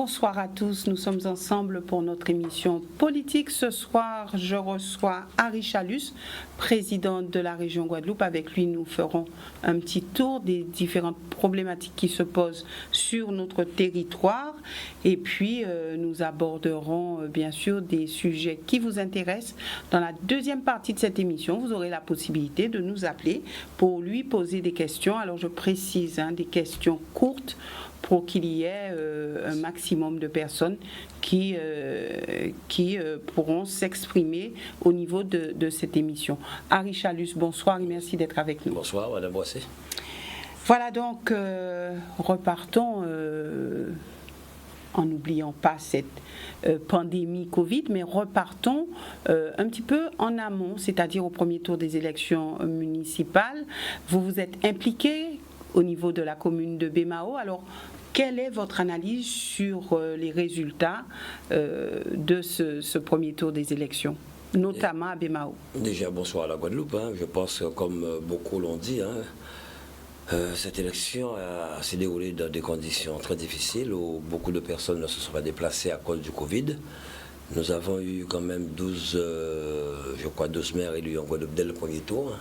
Bonsoir à tous, nous sommes ensemble pour notre émission politique. Ce soir, je reçois Harry Chalus, président de la région Guadeloupe. Avec lui, nous ferons un petit tour des différentes problématiques qui se posent sur notre territoire. Et puis, nous aborderons bien sûr des sujets qui vous intéressent. Dans la deuxième partie de cette émission, vous aurez la possibilité de nous appeler pour lui poser des questions. Alors, je précise, des questions courtes, pour qu'il y ait un maximum de personnes qui pourront s'exprimer au niveau de cette émission. Harry Chalus, bonsoir et merci d'être avec nous. Bonsoir, Madame Boissé. Voilà donc, repartons en n'oubliant pas cette pandémie Covid, mais repartons un petit peu en amont, c'est-à-dire au premier tour des élections municipales. Vous vous êtes impliqué au niveau de la commune de Bémao. Alors, quelle est votre analyse sur les résultats de ce premier tour des élections, notamment à Bémao? Déjà, bonsoir à la Guadeloupe. Je pense que, comme beaucoup l'ont dit, cette élection s'est déroulée dans des conditions très difficiles où beaucoup de personnes ne se sont pas déplacées à cause du Covid. Nous avons eu quand même 12 maires élus en Guadeloupe dès le premier tour.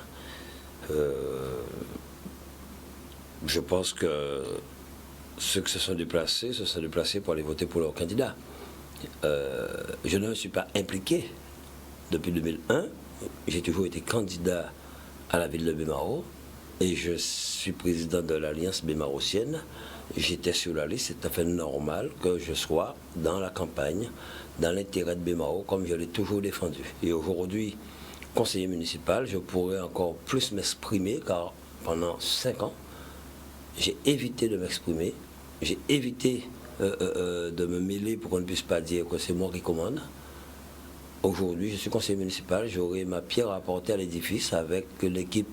Je pense que ceux qui se sont déplacés pour aller voter pour leur candidat. Je ne me suis pas impliqué depuis 2001. J'ai toujours été candidat à la ville de Bémao et je suis président de l'Alliance bémarotienne. J'étais sur la liste, c'est tout à fait normal que je sois dans la campagne, dans l'intérêt de Bémao, comme je l'ai toujours défendu. Et aujourd'hui, conseiller municipal, je pourrais encore plus m'exprimer car pendant 5 ans, j'ai évité de m'exprimer, j'ai évité de me mêler pour qu'on ne puisse pas dire que c'est moi qui commande. Aujourd'hui, je suis conseiller municipal, j'aurai ma pierre à apporter à l'édifice avec l'équipe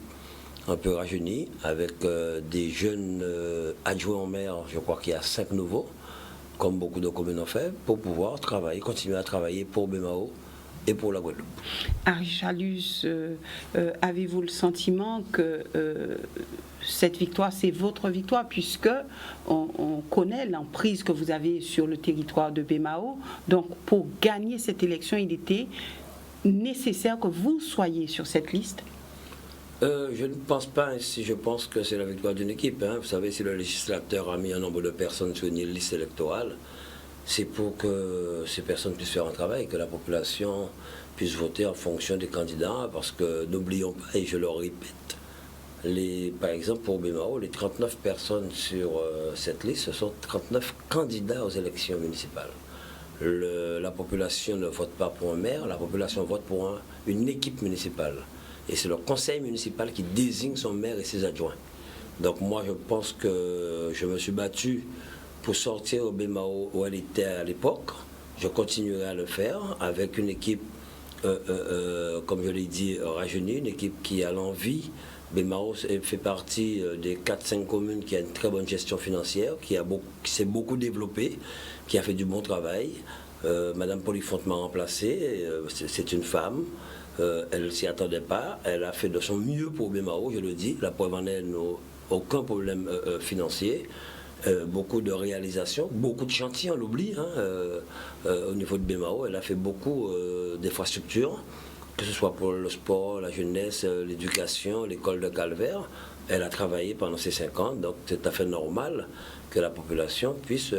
un peu rajeunie, avec des jeunes adjoints au maire, je crois qu'il y a 5 nouveaux, comme beaucoup de communes ont fait, pour pouvoir travailler, continuer à travailler pour Bémao et pour la Guadeloupe. Harry Chalus, avez-vous le sentiment que cette victoire, c'est votre victoire, puisque on connaît l'emprise que vous avez sur le territoire de Bémao. Donc, pour gagner cette élection, il était nécessaire que vous soyez sur cette liste? Je ne pense pas ainsi. Je pense que c'est la victoire d'une équipe. Vous savez, si le législateur a mis un nombre de personnes sur une liste électorale, c'est pour que ces personnes puissent faire un travail, que la population puisse voter en fonction des candidats, parce que n'oublions pas, et je le répète, par exemple pour Bémao, les 39 personnes sur cette liste, ce sont 39 candidats aux élections municipales. La population ne vote pas pour un maire, la population vote pour une équipe municipale. Et c'est le conseil municipal qui désigne son maire et ses adjoints. Donc moi je pense que je me suis battu pour sortir au Bémao où elle était à l'époque. Je continuerai à le faire avec une équipe, comme je l'ai dit, rajeunie, une équipe qui a l'envie. Bémao fait partie des 4-5 communes qui a une très bonne gestion financière, qui s'est beaucoup développée, qui a fait du bon travail. Madame Polifonte m'a remplacé, c'est une femme. Elle ne s'y attendait pas, elle a fait de son mieux pour Bémao, je le dis. La preuve en est, aucun problème financier. Beaucoup de réalisations, beaucoup de chantiers, on l'oublie, au niveau de Bémao. Elle a fait beaucoup d'infrastructures, que ce soit pour le sport, la jeunesse, l'éducation, l'école de Calvaire. Elle a travaillé pendant ces 5 ans, donc c'est tout à fait normal que la population puisse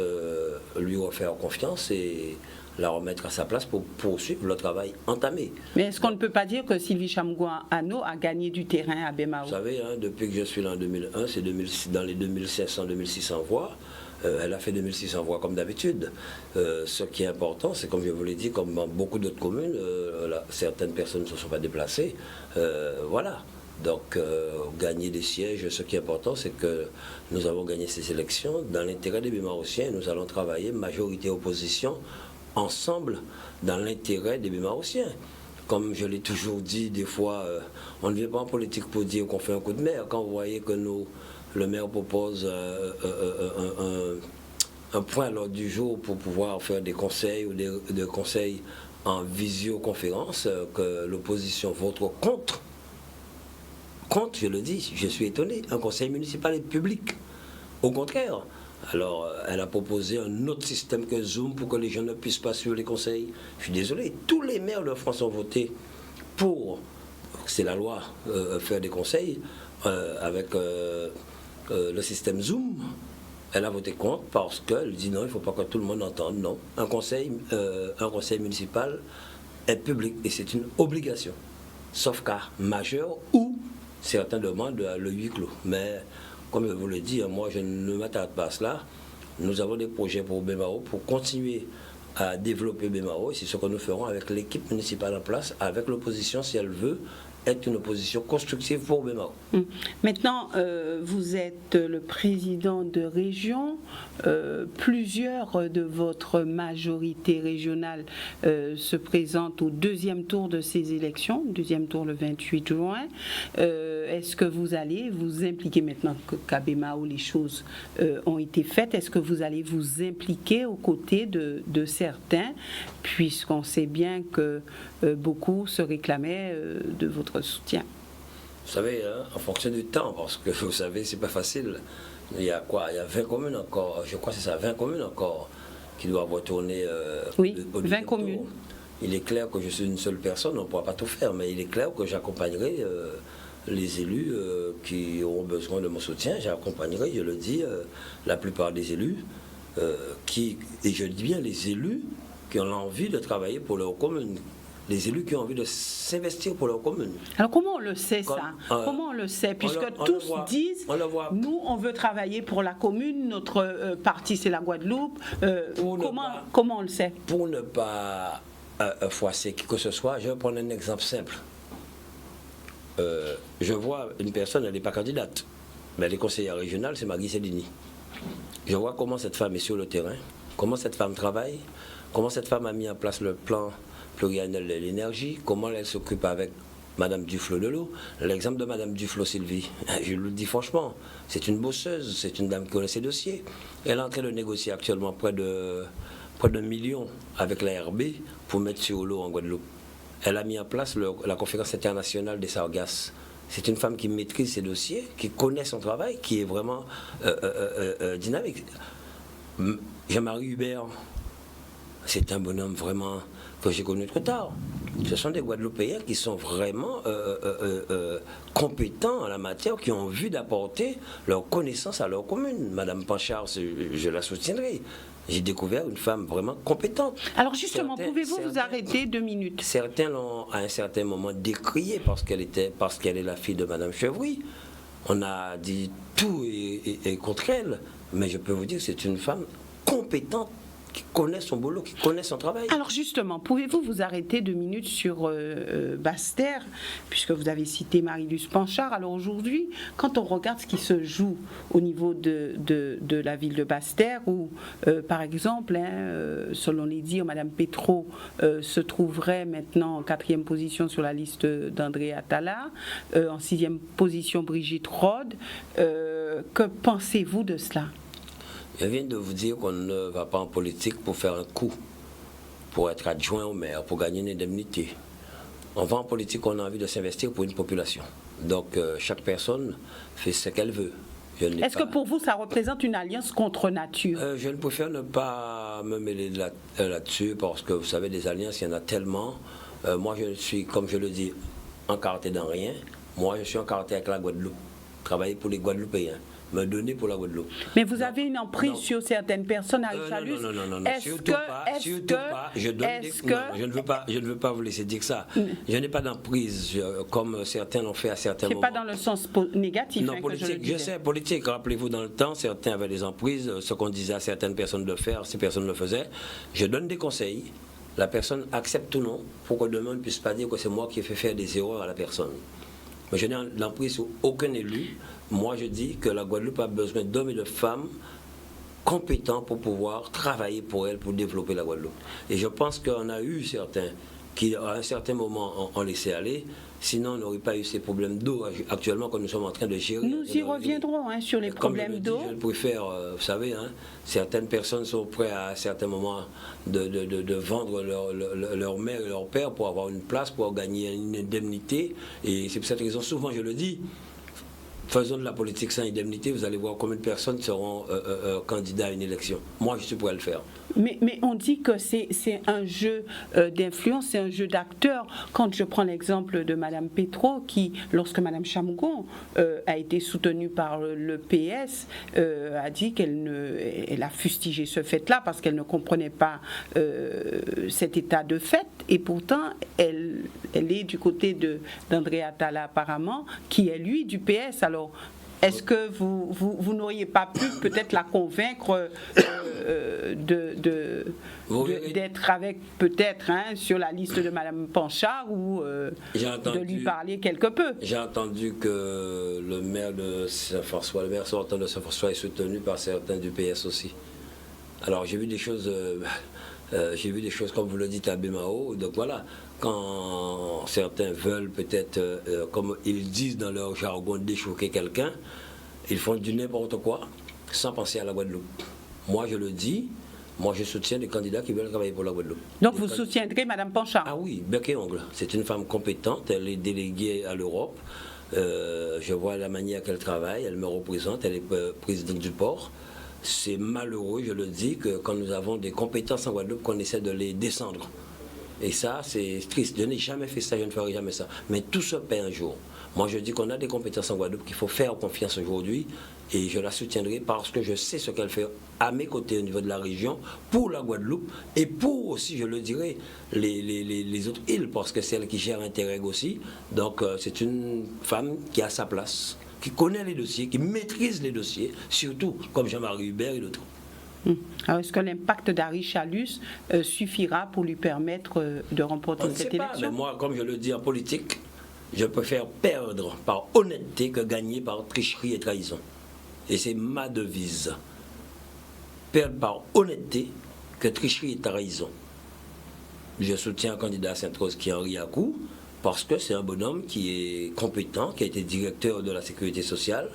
lui refaire confiance et la remettre à sa place pour poursuivre le travail entamé. Mais est-ce qu'on ne peut pas dire que Sylvie Chamgouan-Ano a gagné du terrain à Bémao? Vous savez, depuis que je suis là en 2001, c'est dans les 2500-2600 voix. Elle a fait 2600 voix comme d'habitude. Ce qui est important, c'est comme je vous l'ai dit, comme dans beaucoup d'autres communes, certaines personnes ne se sont pas déplacées. Voilà. Donc, gagner des sièges, ce qui est important, c'est que nous avons gagné ces élections dans l'intérêt des Bémarotiens. Nous allons travailler, majorité opposition, ensemble, dans l'intérêt des Bémarotiens. Comme je l'ai toujours dit, des fois, on ne vient pas en politique pour dire qu'on fait un coup de maire. Quand vous voyez que le maire propose un point à l'ordre du jour pour pouvoir faire des conseils ou des conseils en visioconférence, que l'opposition vote contre, je le dis, je suis étonné. Un conseil municipal est public. Au contraire, Alors, elle a proposé un autre système que Zoom pour que les gens ne puissent pas suivre les conseils. Je suis désolé, tous les maires de France ont voté pour, c'est la loi, faire des conseils avec le système Zoom. Elle a voté contre parce qu'elle dit non, il ne faut pas que tout le monde entende. Non, un conseil municipal est public et c'est une obligation, sauf cas majeur où certains demandent le huis clos. Mais comme je vous le dis, moi je ne m'attarde pas à cela. Nous avons des projets pour Bemao pour continuer à développer Bemao et c'est ce que nous ferons avec l'équipe municipale en place, avec l'opposition si elle veut être une opposition constructive pour Bemao. Maintenant, vous êtes le président de région. Plusieurs de votre majorité régionale se présentent au deuxième tour de ces élections, deuxième tour le 28 juin. Est-ce que vous allez vous impliquer maintenant qu'à Bemao les choses ont été faites? Est-ce que vous allez vous impliquer aux côtés de certains, puisqu'on sait bien que beaucoup se réclamaient de votre soutien? Vous savez, hein, en fonction du temps, parce que vous savez, c'est pas facile. Il y a quoi? Il y a 20 communes encore, je crois que c'est ça, 20 communes encore qui doivent retourner oui, au 20 communes. Tour. Il est clair que je suis une seule personne, on ne pourra pas tout faire, mais il est clair que j'accompagnerai les élus qui auront besoin de mon soutien. J'accompagnerai, je le dis, la plupart des élus, et je dis bien les élus qui ont l'envie de travailler pour leur commune. Les élus qui ont envie de s'investir pour leur commune. Alors comment on le sait ça? Comment on le sait? Puisque tous disent, nous on veut travailler pour la commune, notre parti c'est la Guadeloupe. Comment on le sait? Pour ne pas froisser qui que ce soit, je vais prendre un exemple simple. Je vois une personne, elle n'est pas candidate, mais elle est conseillère régionale, c'est Maggie Cédini. Je vois comment cette femme est sur le terrain, comment cette femme travaille, comment cette femme a mis en place le plan pluriannuel de l'énergie, comment elle s'occupe avec Madame Duflo de l'eau. L'exemple de Madame Duflo Sylvie, je le dis franchement, c'est une bosseuse, c'est une dame qui connaît ses dossiers. Elle est en train de négocier actuellement près de 1 million avec la RB pour mettre sur l'eau en Guadeloupe. Elle a mis en place la conférence internationale des Sargasses. C'est une femme qui maîtrise ses dossiers, qui connaît son travail, qui est vraiment dynamique. Jean-Marie Hubert, c'est un bonhomme vraiment que j'ai connu trop tard. Ce sont des Guadeloupéens qui sont vraiment compétents en la matière, qui ont envie d'apporter leur connaissance à leur commune. Madame Panchard, je la soutiendrai. J'ai découvert une femme vraiment compétente. Alors justement, pouvez-vous vous arrêter 2 minutes? Certains l'ont à un certain moment décriée parce qu'elle est la fille de Madame Chevry. On a dit tout et contre elle, mais je peux vous dire que c'est une femme compétente, qui connaît son boulot, qui connaît son travail. Alors justement, pouvez-vous vous arrêter 2 minutes sur Basse-Terre, puisque vous avez cité Marie-Luce Panchard. Alors aujourd'hui, quand on regarde ce qui se joue au niveau de la ville de Basse-Terre, où par exemple, selon les dires, Madame Petro se trouverait maintenant en 4e position sur la liste d'André Attala, en 6e position Brigitte Rode. Que pensez-vous de cela? Je viens de vous dire qu'on ne va pas en politique pour faire un coup, pour être adjoint au maire, pour gagner une indemnité. On va en politique, on a envie de s'investir pour une population. Donc chaque personne fait ce qu'elle veut. Est-ce que pour vous, ça représente une alliance contre nature? Je ne préfère ne pas me mêler là-dessus, parce que vous savez, des alliances, il y en a tellement. Moi, je suis, comme je le dis, encarté dans rien. Moi, je suis encarté avec la Guadeloupe. Travailler pour les Guadeloupéens. Me donner pour la Guadeloupe. Mais vous avez une emprise sur certaines personnes à Richalus. Non, surtout pas. Je ne veux pas vous laisser dire ça. Je n'ai pas d'emprise comme certains l'ont fait à certains moments. C'est pas dans le sens négatif. Non, politique, je sais, politique. Rappelez-vous, dans le temps, certains avaient des emprises. Ce qu'on disait à certaines personnes de faire, ces personnes le faisaient. Je donne des conseils. La personne accepte ou non, pour que demain on ne puisse pas dire que c'est moi qui ai fait faire des erreurs à la personne. Mais je n'ai l'emprise sur aucun élu. Moi, je dis que la Guadeloupe a besoin d'hommes et de femmes compétents pour pouvoir travailler pour elle, pour développer la Guadeloupe. Et je pense qu'on a eu certains qui, à un certain moment, ont laissé aller. Sinon, on n'aurait pas eu ces problèmes d'eau actuellement que nous sommes en train de gérer. Nous y reviendrons sur les problèmes d'eau. Je préfère, vous savez, certaines personnes sont prêtes à certains moments de vendre leur mère et leur père pour avoir une place, pour gagner une indemnité. Et c'est pour cette raison, souvent je le dis, Faisons de la politique sans indemnité, vous allez voir combien de personnes seront candidats à une élection. Moi, je suis prêt à le faire. Mais on dit que c'est un jeu d'influence, c'est un jeu d'acteurs. Quand je prends l'exemple de Mme Petro, qui, lorsque Mme Chamougon a été soutenue par le PS, a dit elle a fustigé ce fait-là parce qu'elle ne comprenait pas cet état de fait. Et pourtant, elle est du côté d'André Attala apparemment, qui est lui du PS. Alors, est-ce que vous n'auriez pas pu peut-être la convaincre d'être avec peut-être sur la liste de Mme Panchard ou de lui parler quelque peu? J'ai entendu que le maire de Saint-François, le maire sortant de Saint-François est soutenu par certains du PS aussi. Alors j'ai vu des choses comme vous le dites à Bémao, donc voilà. Quand certains veulent peut-être, comme ils disent dans leur jargon, déchoquer quelqu'un, ils font du n'importe quoi sans penser à la Guadeloupe. Moi je le dis, moi je soutiens des candidats qui veulent travailler pour la Guadeloupe. Donc vous soutiendrez Mme Panchard? Ah oui, bec et ongle. C'est une femme compétente, elle est déléguée à l'Europe. Je vois la manière qu'elle travaille, elle me représente, elle est présidente du port. C'est malheureux, je le dis, que quand nous avons des compétences en Guadeloupe, qu'on essaie de les descendre. Et ça, c'est triste. Je n'ai jamais fait ça, je ne ferai jamais ça. Mais tout se paie un jour. Moi, je dis qu'on a des compétences en Guadeloupe qu'il faut faire confiance aujourd'hui. Et je la soutiendrai parce que je sais ce qu'elle fait à mes côtés au niveau de la région, pour la Guadeloupe et pour aussi, je le dirais, les autres îles, parce que c'est elle qui gère Interreg aussi. Donc, c'est une femme qui a sa place, qui connaît les dossiers, qui maîtrise les dossiers, surtout comme Jean-Marie Hubert et d'autres. Alors, est-ce que l'impact d'Harry Chalus suffira pour lui permettre de remporter cette élection? Mais moi, comme je le dis en politique, je préfère perdre par honnêteté que gagner par tricherie et trahison. Et c'est ma devise. Perdre par honnêteté que tricherie et trahison. Je soutiens un candidat à Sainte-Rose qui est Henri Acou, parce que c'est un bonhomme qui est compétent, qui a été directeur de la sécurité sociale.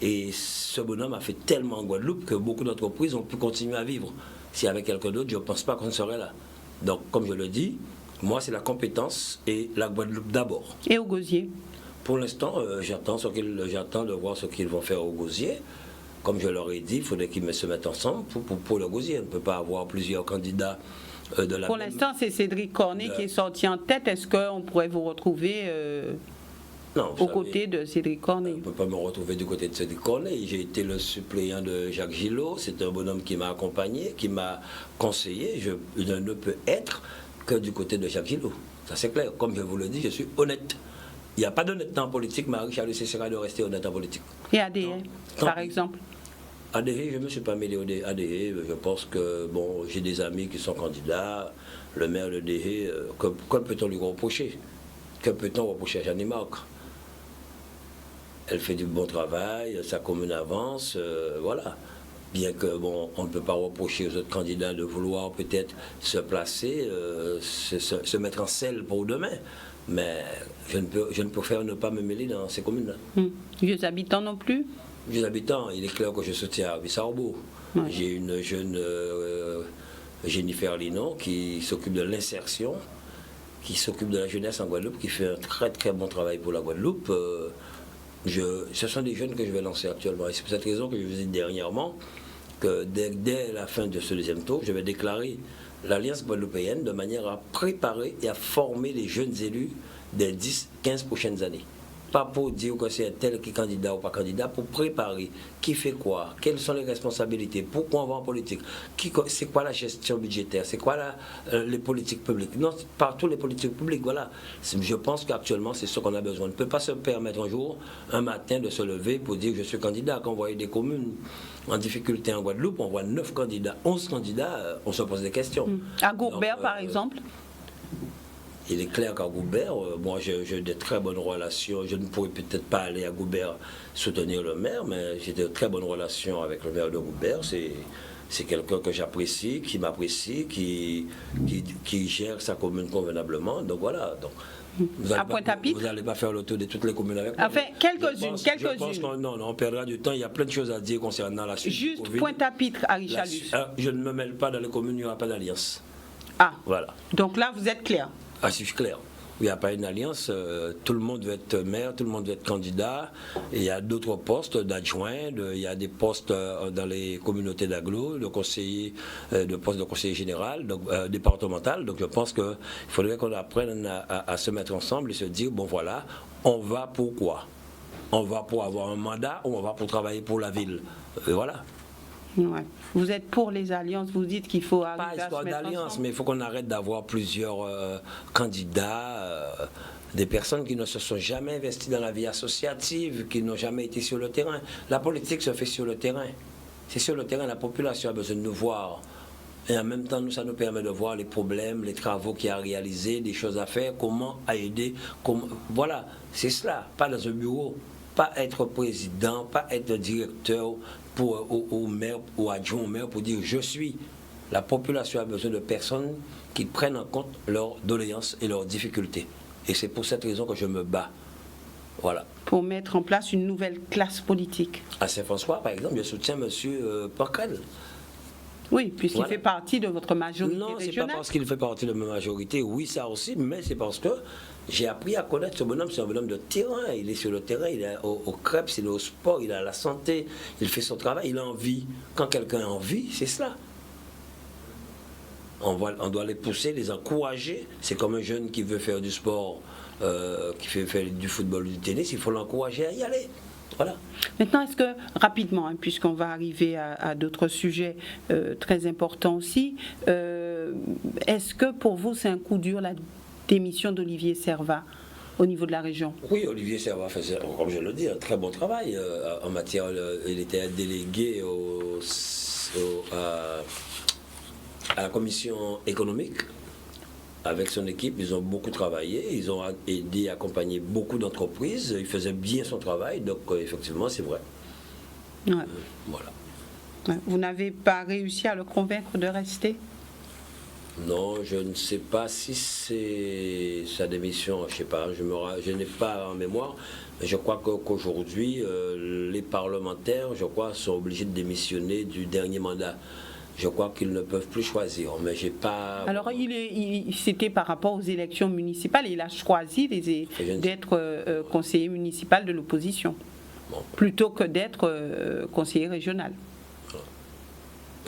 Et ce bonhomme a fait tellement en Guadeloupe que beaucoup d'entreprises ont pu continuer à vivre. S'il y avait quelqu'un d'autre, je ne pense pas qu'on serait là. Donc, comme je le dis, moi, c'est la compétence et la Guadeloupe d'abord. Et au Gosier? Pour l'instant, j'attends de voir ce qu'ils vont faire au Gosier. Comme je leur ai dit, il faudrait qu'ils se mettent ensemble pour le Gosier. On ne peut pas avoir plusieurs candidats de la... Pour l'instant, c'est Cédric Cornet qui est sorti en tête. Est-ce qu'on pourrait vous retrouver... Non, aux côtés de Cédric Cornet? On ne peut pas me retrouver du côté de Cédric Cornet. J'ai été le suppléant de Jacques Gillot. C'est un bonhomme qui m'a accompagné, qui m'a conseillé. Je ne peux être que du côté de Jacques Gillot. Ça, c'est clair. Comme je vous le dis, je suis honnête. Il n'y a pas d'honnêteté en politique, mais Harry Chalus essaiera de rester honnête en politique. Et ADE, par exemple? ADE, je ne me suis pas mêlé au ADE. Je pense que, bon, j'ai des amis qui sont candidats. Le maire de DE, que peut-on lui reprocher? Que peut-on reprocher à Jeanne Marc? Elle fait du bon travail, sa commune avance, voilà. Bien que, bon, on ne peut pas reprocher aux autres candidats de vouloir peut-être se placer, se mettre en selle pour demain. Mais je ne préfère ne pas me mêler dans ces communes-là. Vieux habitants non plus? Vieux habitants, il est clair que je soutiens Bissarbo. Ouais. J'ai une jeune Jennifer Linon qui s'occupe de l'insertion, qui s'occupe de la jeunesse en Guadeloupe, qui fait un très très bon travail pour la Guadeloupe. Ce sont des jeunes que je vais lancer actuellement. Et c'est pour cette raison que je vous ai dit dernièrement que dès la fin de ce deuxième tour, je vais déclarer l'Alliance guadeloupéenne de manière à préparer et à former les jeunes élus des 10-15 prochaines années. Pas pour dire que c'est tel qui est candidat ou pas candidat, pour préparer qui fait quoi, quelles sont les responsabilités, pourquoi on va en politique, c'est quoi la gestion budgétaire, c'est quoi les politiques publiques. Non, partout les politiques publiques, voilà. Je pense qu'actuellement, c'est ce qu'on a besoin. On ne peut pas se permettre un jour, un matin, de se lever pour dire que je suis candidat. Quand on voit des communes en difficulté en Guadeloupe, on voit 9 candidats, 11 candidats, on se pose des questions. À Gourbert, par exemple? Il est clair qu'à Gourbert, moi j'ai de très bonnes relations. Je ne pourrais peut-être pas aller à Gourbert soutenir le maire, mais j'ai de très bonnes relations avec le maire de Gourbert. C'est quelqu'un que j'apprécie, qui m'apprécie, qui gère sa commune convenablement. Donc voilà. Donc, vous n'allez pas faire le tour de toutes les communes avec moi. Enfin, quelques-unes. Je pense qu'on perdra du temps. Il y a plein de choses à dire concernant la suite. Juste Pointe-à-Pitre, Harry Chalus. Je ne me mêle pas dans les communes, il n'y aura pas d'alliance. Ah, voilà. Donc là, vous êtes clair? Ah, si je suis clair. où il n'y a pas une alliance, tout le monde veut être maire, tout le monde veut être candidat. Et il y a d'autres postes d'adjoints, il y a des postes dans les communautés d'agglo, de postes de conseiller général, donc, départemental. Donc je pense qu'il faudrait qu'on apprenne à se mettre ensemble et se dire, bon voilà, on va pour quoi? On va pour avoir un mandat ou on va pour travailler pour la ville? Et voilà. Ouais. Vous êtes pour les alliances, vous dites qu'il faut arriver Pas à se histoire mettre d'alliance, ensemble. mais il faut qu'on arrête d'avoir plusieurs candidats, des personnes qui ne se sont jamais investies dans la vie associative, qui n'ont jamais été sur le terrain. La politique se fait sur le terrain. C'est sur le terrain, la population a besoin de nous voir. Et en même temps, ça nous permet de voir les problèmes, les travaux qu'il y a à réaliser, des choses à faire, comment aider. Voilà, c'est cela, pas dans un bureau. Pas être président, pas être directeur au maire ou adjoint au maire pour dire je suis. La population a besoin de personnes qui prennent en compte leurs doléances et leurs difficultés. Et c'est pour cette raison que je me bats. Voilà. Pour mettre en place une nouvelle classe politique. À Saint-François, par exemple, je soutiens M. Porquel. Oui, puisqu'il Voilà. fait partie de votre majorité Non, c'est pas régionale. parce qu'il fait partie de ma majorité, oui, ça aussi, mais c'est parce que j'ai appris à connaître ce bonhomme. C'est un bonhomme de terrain. Il est sur le terrain, il est au crêpes, il est au sport, il a la santé, il fait son travail, il a envie. Quand quelqu'un a envie, c'est cela. On doit les pousser, les encourager. C'est comme un jeune qui veut faire du sport, qui fait faire du football, du tennis, il faut l'encourager à y aller. Voilà. Maintenant, est-ce que, rapidement, puisqu'on va arriver à d'autres sujets très importants aussi, est-ce que pour vous c'est un coup dur la démission d'Olivier Servat au niveau de la région? Oui, Olivier Servat fait, comme je le dis, un très bon travail en matière. Il était délégué à la commission économique. Avec son équipe, ils ont beaucoup travaillé, ils ont aidé, accompagné beaucoup d'entreprises, il faisait bien son travail, donc effectivement, c'est vrai. Ouais. Voilà. Ouais. Vous n'avez pas réussi à le convaincre de rester? Non, je ne sais pas si c'est sa démission, je ne sais pas, je n'ai pas en mémoire, mais je crois qu'aujourd'hui, les parlementaires, je crois, sont obligés de démissionner du dernier mandat. Je crois qu'ils ne peuvent plus choisir, mais j'ai pas... Alors, c'était par rapport aux élections municipales, il a choisi d'être conseiller municipal de l'opposition, plutôt que d'être conseiller régional.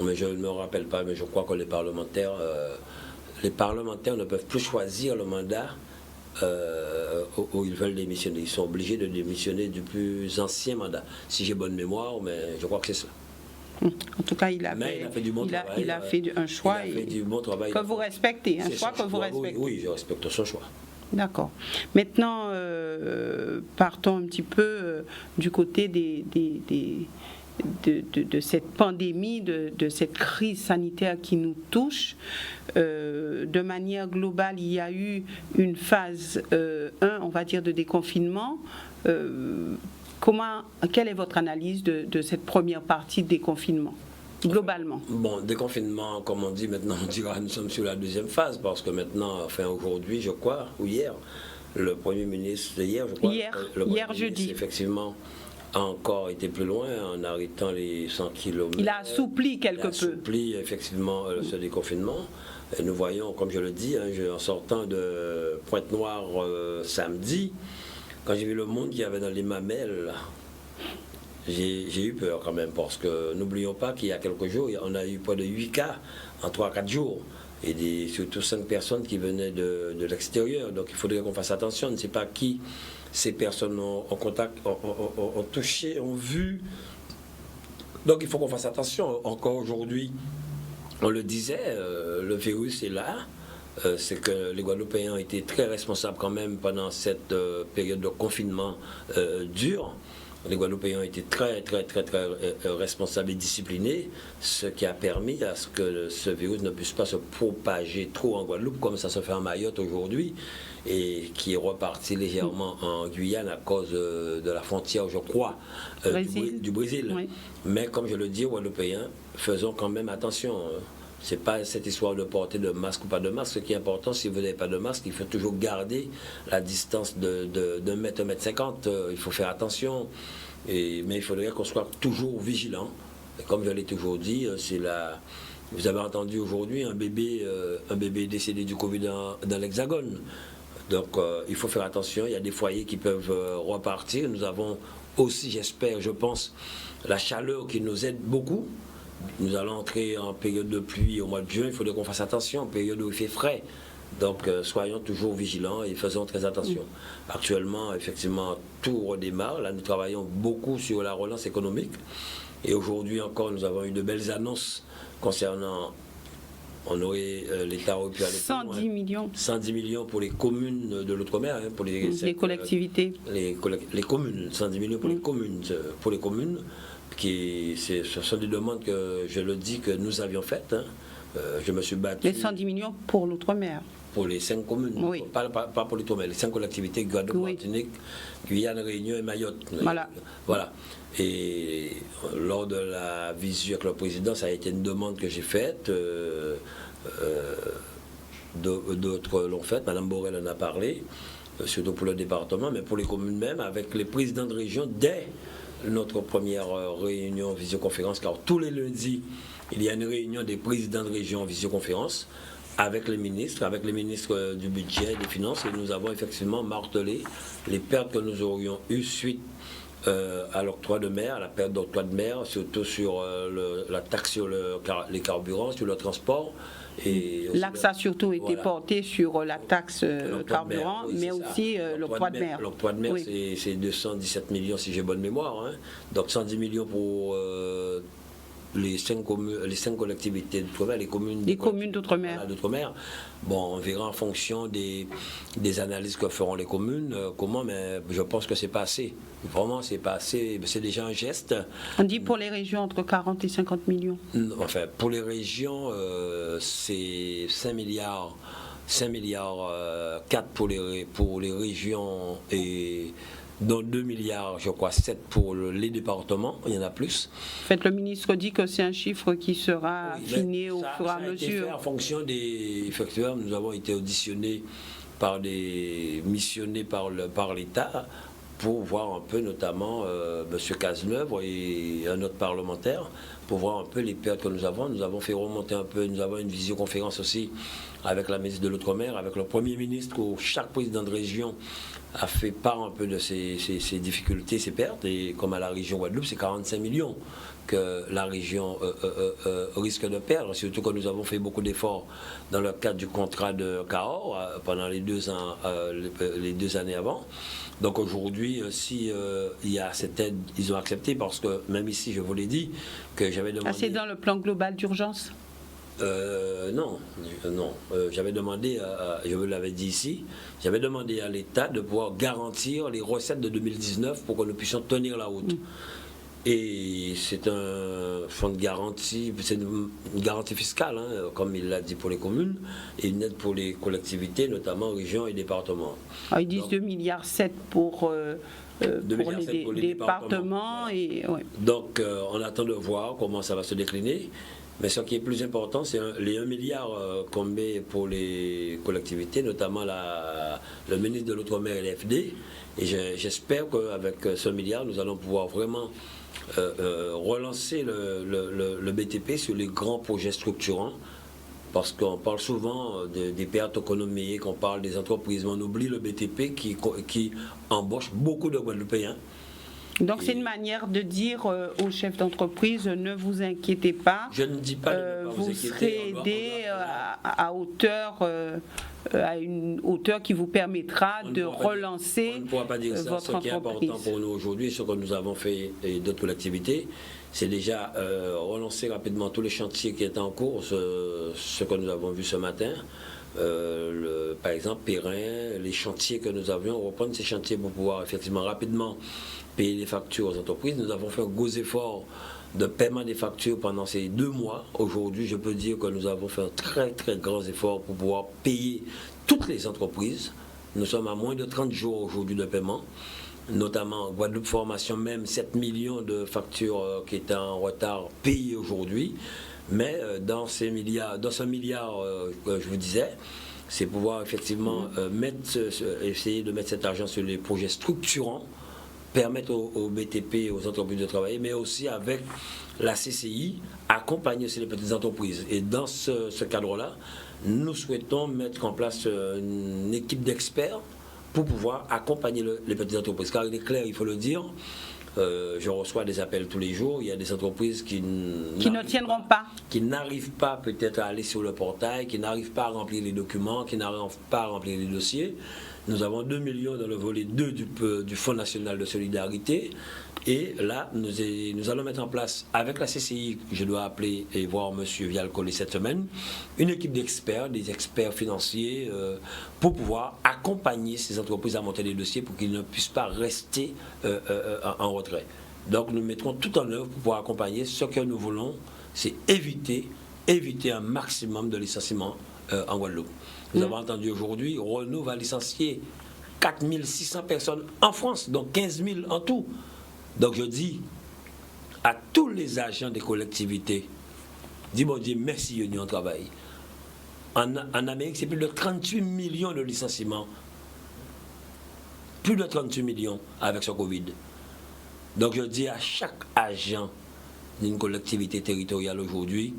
Mais je ne me rappelle pas, mais je crois que les parlementaires ne peuvent plus choisir le mandat où ils veulent démissionner. Ils sont obligés de démissionner du plus ancien mandat. Si j'ai bonne mémoire, mais je crois que c'est ça. En tout cas, il a fait du bon travail. Il a fait un choix que vous respectez. Un choix que vous respectez. Oui, je respecte son choix. D'accord. Maintenant, partons un petit peu du côté de cette pandémie, de cette crise sanitaire qui nous touche. De manière globale, il y a eu une phase 1, on va dire, de déconfinement. Quelle est votre analyse de cette première partie de déconfinement, globalement? Bon, déconfinement, comme on dit maintenant, on dira nous sommes sur la deuxième phase, parce que maintenant, enfin aujourd'hui, je crois, ou hier, le Premier ministre, hier, je crois, hier jeudi, effectivement, a encore été plus loin en arrêtant les 100 km. Il a assoupli quelque peu. Il a assoupli effectivement ce déconfinement. Et nous voyons, comme je le dis, en sortant de Pointe-Noire samedi, quand j'ai vu le monde qu'il y avait dans les mamelles, j'ai eu peur quand même, parce que n'oublions pas qu'il y a quelques jours, on a eu près de 8 cas en 3-4 jours, et surtout 5 personnes qui venaient de l'extérieur. Donc il faudrait qu'on fasse attention, on ne sait pas qui ces personnes ont touché, ont vu. Donc il faut qu'on fasse attention. Encore aujourd'hui, on le disait, le virus est là. C'est que les Guadeloupéens ont été très responsables quand même pendant cette période de confinement dur. Les Guadeloupéens ont été très responsables et disciplinés, ce qui a permis à ce que ce virus ne puisse pas se propager trop en Guadeloupe, comme ça se fait en Mayotte aujourd'hui, et qui est reparti légèrement en Guyane à cause de la frontière, je crois, du Brésil. Oui. Mais comme je le dis aux Guadeloupéens, faisons quand même attention. C'est pas cette histoire de porter de masque ou pas de masque. Ce qui est important, si vous n'avez pas de masque, il faut toujours garder la distance de mètre, 1,50 m. Il faut faire attention. Mais il faudrait qu'on soit toujours vigilant. Et comme je l'ai toujours dit, vous avez entendu aujourd'hui un bébé décédé du Covid dans l'Hexagone. Donc il faut faire attention, il y a des foyers qui peuvent repartir. Nous avons aussi, j'espère, je pense, la chaleur qui nous aide beaucoup. Nous allons entrer en période de pluie au mois de juin, il faudrait qu'on fasse attention, en période où il fait frais. Donc soyons toujours vigilants et faisons très attention. Actuellement, effectivement, tout redémarre. Là, nous travaillons beaucoup sur la relance économique. Et aujourd'hui encore, nous avons eu de belles annonces concernant... l'État aurait pu aller 110 millions. 110 millions pour les communes de l'outre-mer, hein, pour les collectivités. Les communes, 110 millions pour les communes. Ce sont des demandes que, je le dis, que nous avions faites. Hein. Je me suis battu. Les 110 millions pour l'outre-mer. Pour les 5 communes, oui. pas pour l'outre-mer, les 5 collectivités, Guadeloupe, oui. Martinique, Guyane, Réunion et Mayotte. Voilà. Et lors de la visite avec le président, ça a été une demande que j'ai faite. D'autres l'ont faite, Mme Borel en a parlé, surtout pour le département, mais pour les communes même, avec les présidents de région, dès notre première réunion visioconférence, car tous les lundis, il y a une réunion des présidents de région en visioconférence, avec les ministres du budget et des finances, et nous avons effectivement martelé les pertes que nous aurions eues suite à l'octroi de mer, à la perte d'octroi de mer, surtout sur la taxe sur les carburants, sur le transport. L'axe a surtout été porté sur la taxe carburant, mais aussi l'octroi de mer. L'octroi de mer, c'est 217 millions si j'ai bonne mémoire. Hein. Donc 110 millions pour les 5 collectivités d'outre-mer, les communes d'outre-mer. Bon, on verra en fonction des analyses que feront les communes, comment, mais je pense que c'est pas assez. Vraiment, c'est pas assez, c'est déjà un geste. On dit pour les régions entre 40 et 50 millions. Enfin, pour les régions, c'est 5 milliards 4 pour les régions et dont 2 milliards, je crois, 7 pour les départements, il y en a plus. En fait, le ministre dit que c'est un chiffre qui sera affiné au fur et à mesure. En fonction des... Effectivement, nous avons été auditionnés missionnés par l'État pour voir un peu, notamment M. Cazeneuve et un autre parlementaire, pour voir un peu les pertes que nous avons. Nous avons fait remonter un peu, nous avons une visioconférence aussi avec la ministre de l'Outre-mer, avec le Premier ministre, où chaque président de région a fait part un peu de ses difficultés, ses pertes, et comme à la région Guadeloupe, c'est 45 millions que la région risque de perdre, surtout que nous avons fait beaucoup d'efforts dans le cadre du contrat de Cahors pendant les 2 années avant. Donc aujourd'hui, si il y a cette aide, ils ont accepté, parce que même ici, je vous l'ai dit, que j'avais demandé... c'est dans le plan global d'urgence ? Non. J'avais demandé, je vous l'avais dit ici, j'avais demandé à l'État de pouvoir garantir les recettes de 2019 pour que nous puissions tenir la route. Et c'est un fonds de garantie, c'est une garantie fiscale, hein, comme il l'a dit pour les communes, et une aide pour les collectivités, notamment régions et départements. Alors ils disent 2,7 milliards pour les départements. Voilà. Donc on attend de voir comment ça va se décliner. Mais ce qui est plus important, c'est les 1 milliard qu'on met pour les collectivités, notamment le ministre de l'Outre-mer et l'FD. Et j'espère qu'avec ce milliard, nous allons pouvoir vraiment relancer le BTP sur les grands projets structurants. Parce qu'on parle souvent des pertes économiques, on parle des entreprises, mais on oublie le BTP qui embauche beaucoup de Guadeloupéens. Donc c'est une manière de dire aux chefs d'entreprise, ne vous inquiétez pas. Je ne dis pas de ne pas vous serez aidé à une hauteur qui vous permettra de relancer votre entreprise. On ne pourra pas dire ça. Ce qui est important pour nous aujourd'hui, ce que nous avons fait et d'autres collectivités, c'est déjà relancer rapidement tous les chantiers qui étaient en cours, ce que nous avons vu ce matin. Par exemple, Perrin, les chantiers que nous avions, reprendre ces chantiers pour pouvoir effectivement rapidement payer les factures aux entreprises. Nous avons fait un gros effort de paiement des factures pendant ces 2 mois. Aujourd'hui, je peux dire que nous avons fait un très très grand effort pour pouvoir payer toutes les entreprises. Nous sommes à moins de 30 jours aujourd'hui de paiement, notamment Guadeloupe Formation, même 7 millions de factures qui étaient en retard payées aujourd'hui. Mais dans ce milliard que je vous disais, c'est pouvoir effectivement essayer de mettre cet argent sur les projets structurants, permettre aux BTP, aux entreprises de travailler, mais aussi avec la CCI, accompagner aussi les petites entreprises. Et dans ce cadre-là, nous souhaitons mettre en place une équipe d'experts pour pouvoir accompagner les petites entreprises. Car il est clair, il faut le dire, je reçois des appels tous les jours, il y a des entreprises qui ne tiendront pas. Qui n'arrivent pas peut-être à aller sur le portail, qui n'arrivent pas à remplir les documents, qui n'arrivent pas à remplir les dossiers. Nous avons 2 millions dans le volet 2 du Fonds national de solidarité. Et là, nous allons mettre en place, avec la CCI, je dois appeler et voir M. Vialcolé cette semaine, une équipe d'experts, des experts financiers, pour pouvoir accompagner ces entreprises à monter des dossiers pour qu'ils ne puissent pas rester en retrait. Donc nous mettrons tout en œuvre pour pouvoir accompagner. Ce que nous voulons, c'est éviter un maximum de licenciements en Guadeloupe. Vous avez entendu aujourd'hui, Renault va licencier 4600 personnes en France, donc 15 000 en tout. Donc je dis à tous les agents des collectivités, dis bon Dieu, merci Union Travail. En Amérique, c'est plus de 38 millions de licenciements. Plus de 38 millions avec ce Covid. Donc je dis à chaque agent d'une collectivité territoriale aujourd'hui,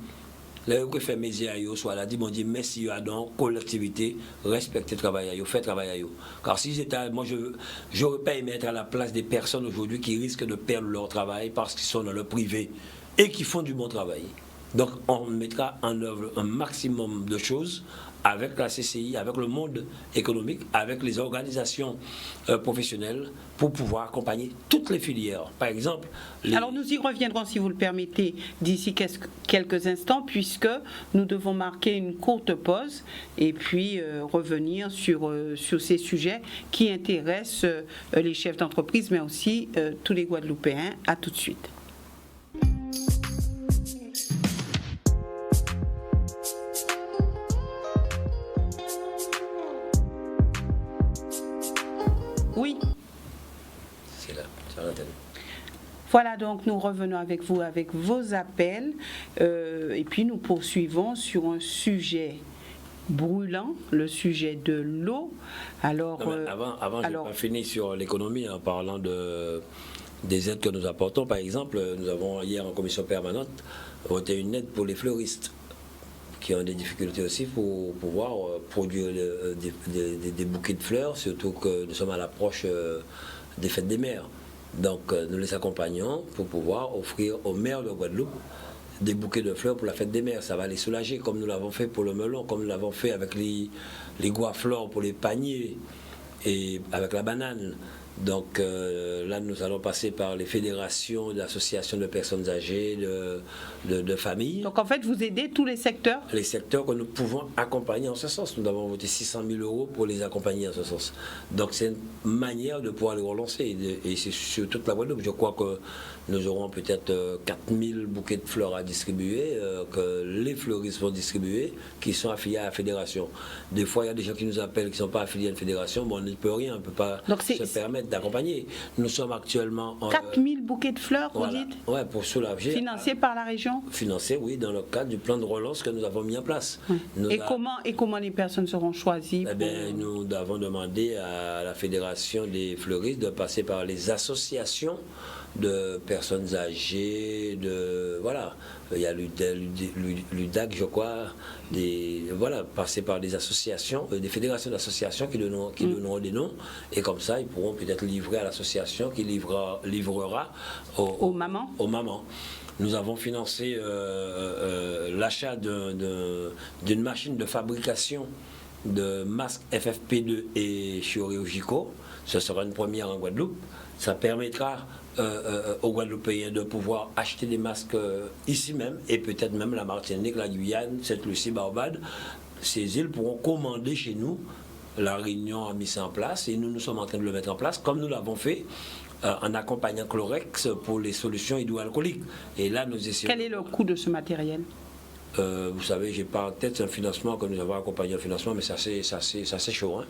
les préfets médias soit là, dit bon Dieu, merci à donc collectivité, respectez le travail, fait travail. Car si j'étais, moi je n'aurais pas aimé être à la place des personnes aujourd'hui qui risquent de perdre leur travail parce qu'ils sont dans le privé et qui font du bon travail. Donc on mettra en œuvre un maximum de choses avec la CCI, avec le monde économique, avec les organisations professionnelles pour pouvoir accompagner toutes les filières. Par exemple... Alors nous y reviendrons, si vous le permettez, d'ici quelques instants, puisque nous devons marquer une courte pause et puis revenir sur ces sujets qui intéressent les chefs d'entreprise, mais aussi tous les Guadeloupéens. À tout de suite. Oui. C'est là, sur l'antenne. Voilà, donc nous revenons avec vous avec vos appels et puis nous poursuivons sur un sujet brûlant, le sujet de l'eau. Alors, avant je n'ai pas fini sur l'économie en parlant des aides que nous apportons. Par exemple, nous avons hier en commission permanente voté une aide pour les fleuristes qui ont des difficultés aussi pour pouvoir produire des bouquets de fleurs, surtout que nous sommes à l'approche des fêtes des mères. Donc nous les accompagnons pour pouvoir offrir aux mères de Guadeloupe des bouquets de fleurs pour la fête des mères. Ça va les soulager, comme nous l'avons fait pour le melon, comme nous l'avons fait avec les guaflores pour les paniers et avec la banane. Donc là, nous allons passer par les fédérations d'associations de personnes âgées, de familles. Donc en fait, vous aidez tous les secteurs? Les secteurs que nous pouvons accompagner en ce sens. Nous avons voté 600 000 € pour les accompagner en ce sens. Donc c'est une manière de pouvoir les relancer. Et c'est sur toute la Guadeloupe. Je crois que nous aurons peut-être 4000 bouquets de fleurs à distribuer, que les fleuristes vont distribuer, qui sont affiliés à la fédération. Des fois, il y a des gens qui nous appellent qui ne sont pas affiliés à une fédération. Bon, on ne peut rien, on ne peut pas se permettre d'accompagner. Nous sommes actuellement... 4000 bouquets de fleurs, vous dites? Oui, pour soulager. Financés par la région? Financés, oui, dans le cadre du plan de relance que nous avons mis en place. Oui. Comment les personnes seront choisies? Nous avons demandé à la Fédération des fleuristes de passer par les associations de personnes âgées, voilà, il y a l'UDAC, je crois, passer par des associations, des fédérations d'associations qui donneront des noms, et comme ça, ils pourront peut-être livrer à l'association qui livrera aux mamans. Nous avons financé l'achat d'une machine de fabrication de masques FFP2 et chirurgicaux. Ce sera une première en Guadeloupe. Ça permettra aux Guadeloupéens de pouvoir acheter des masques ici même, et peut-être même la Martinique, la Guyane, Sainte-Lucie, Barbade. Ces îles pourront commander chez nous. La Réunion a mis ça en place et nous sommes en train de le mettre en place, comme nous l'avons fait en accompagnant Chlorex pour les solutions hydroalcooliques. Et là, nous essayons... Quel est le coût de ce matériel? Vous savez, je n'ai pas en tête un financement que nous avons accompagné un financement, mais ça c'est chaud. Hein.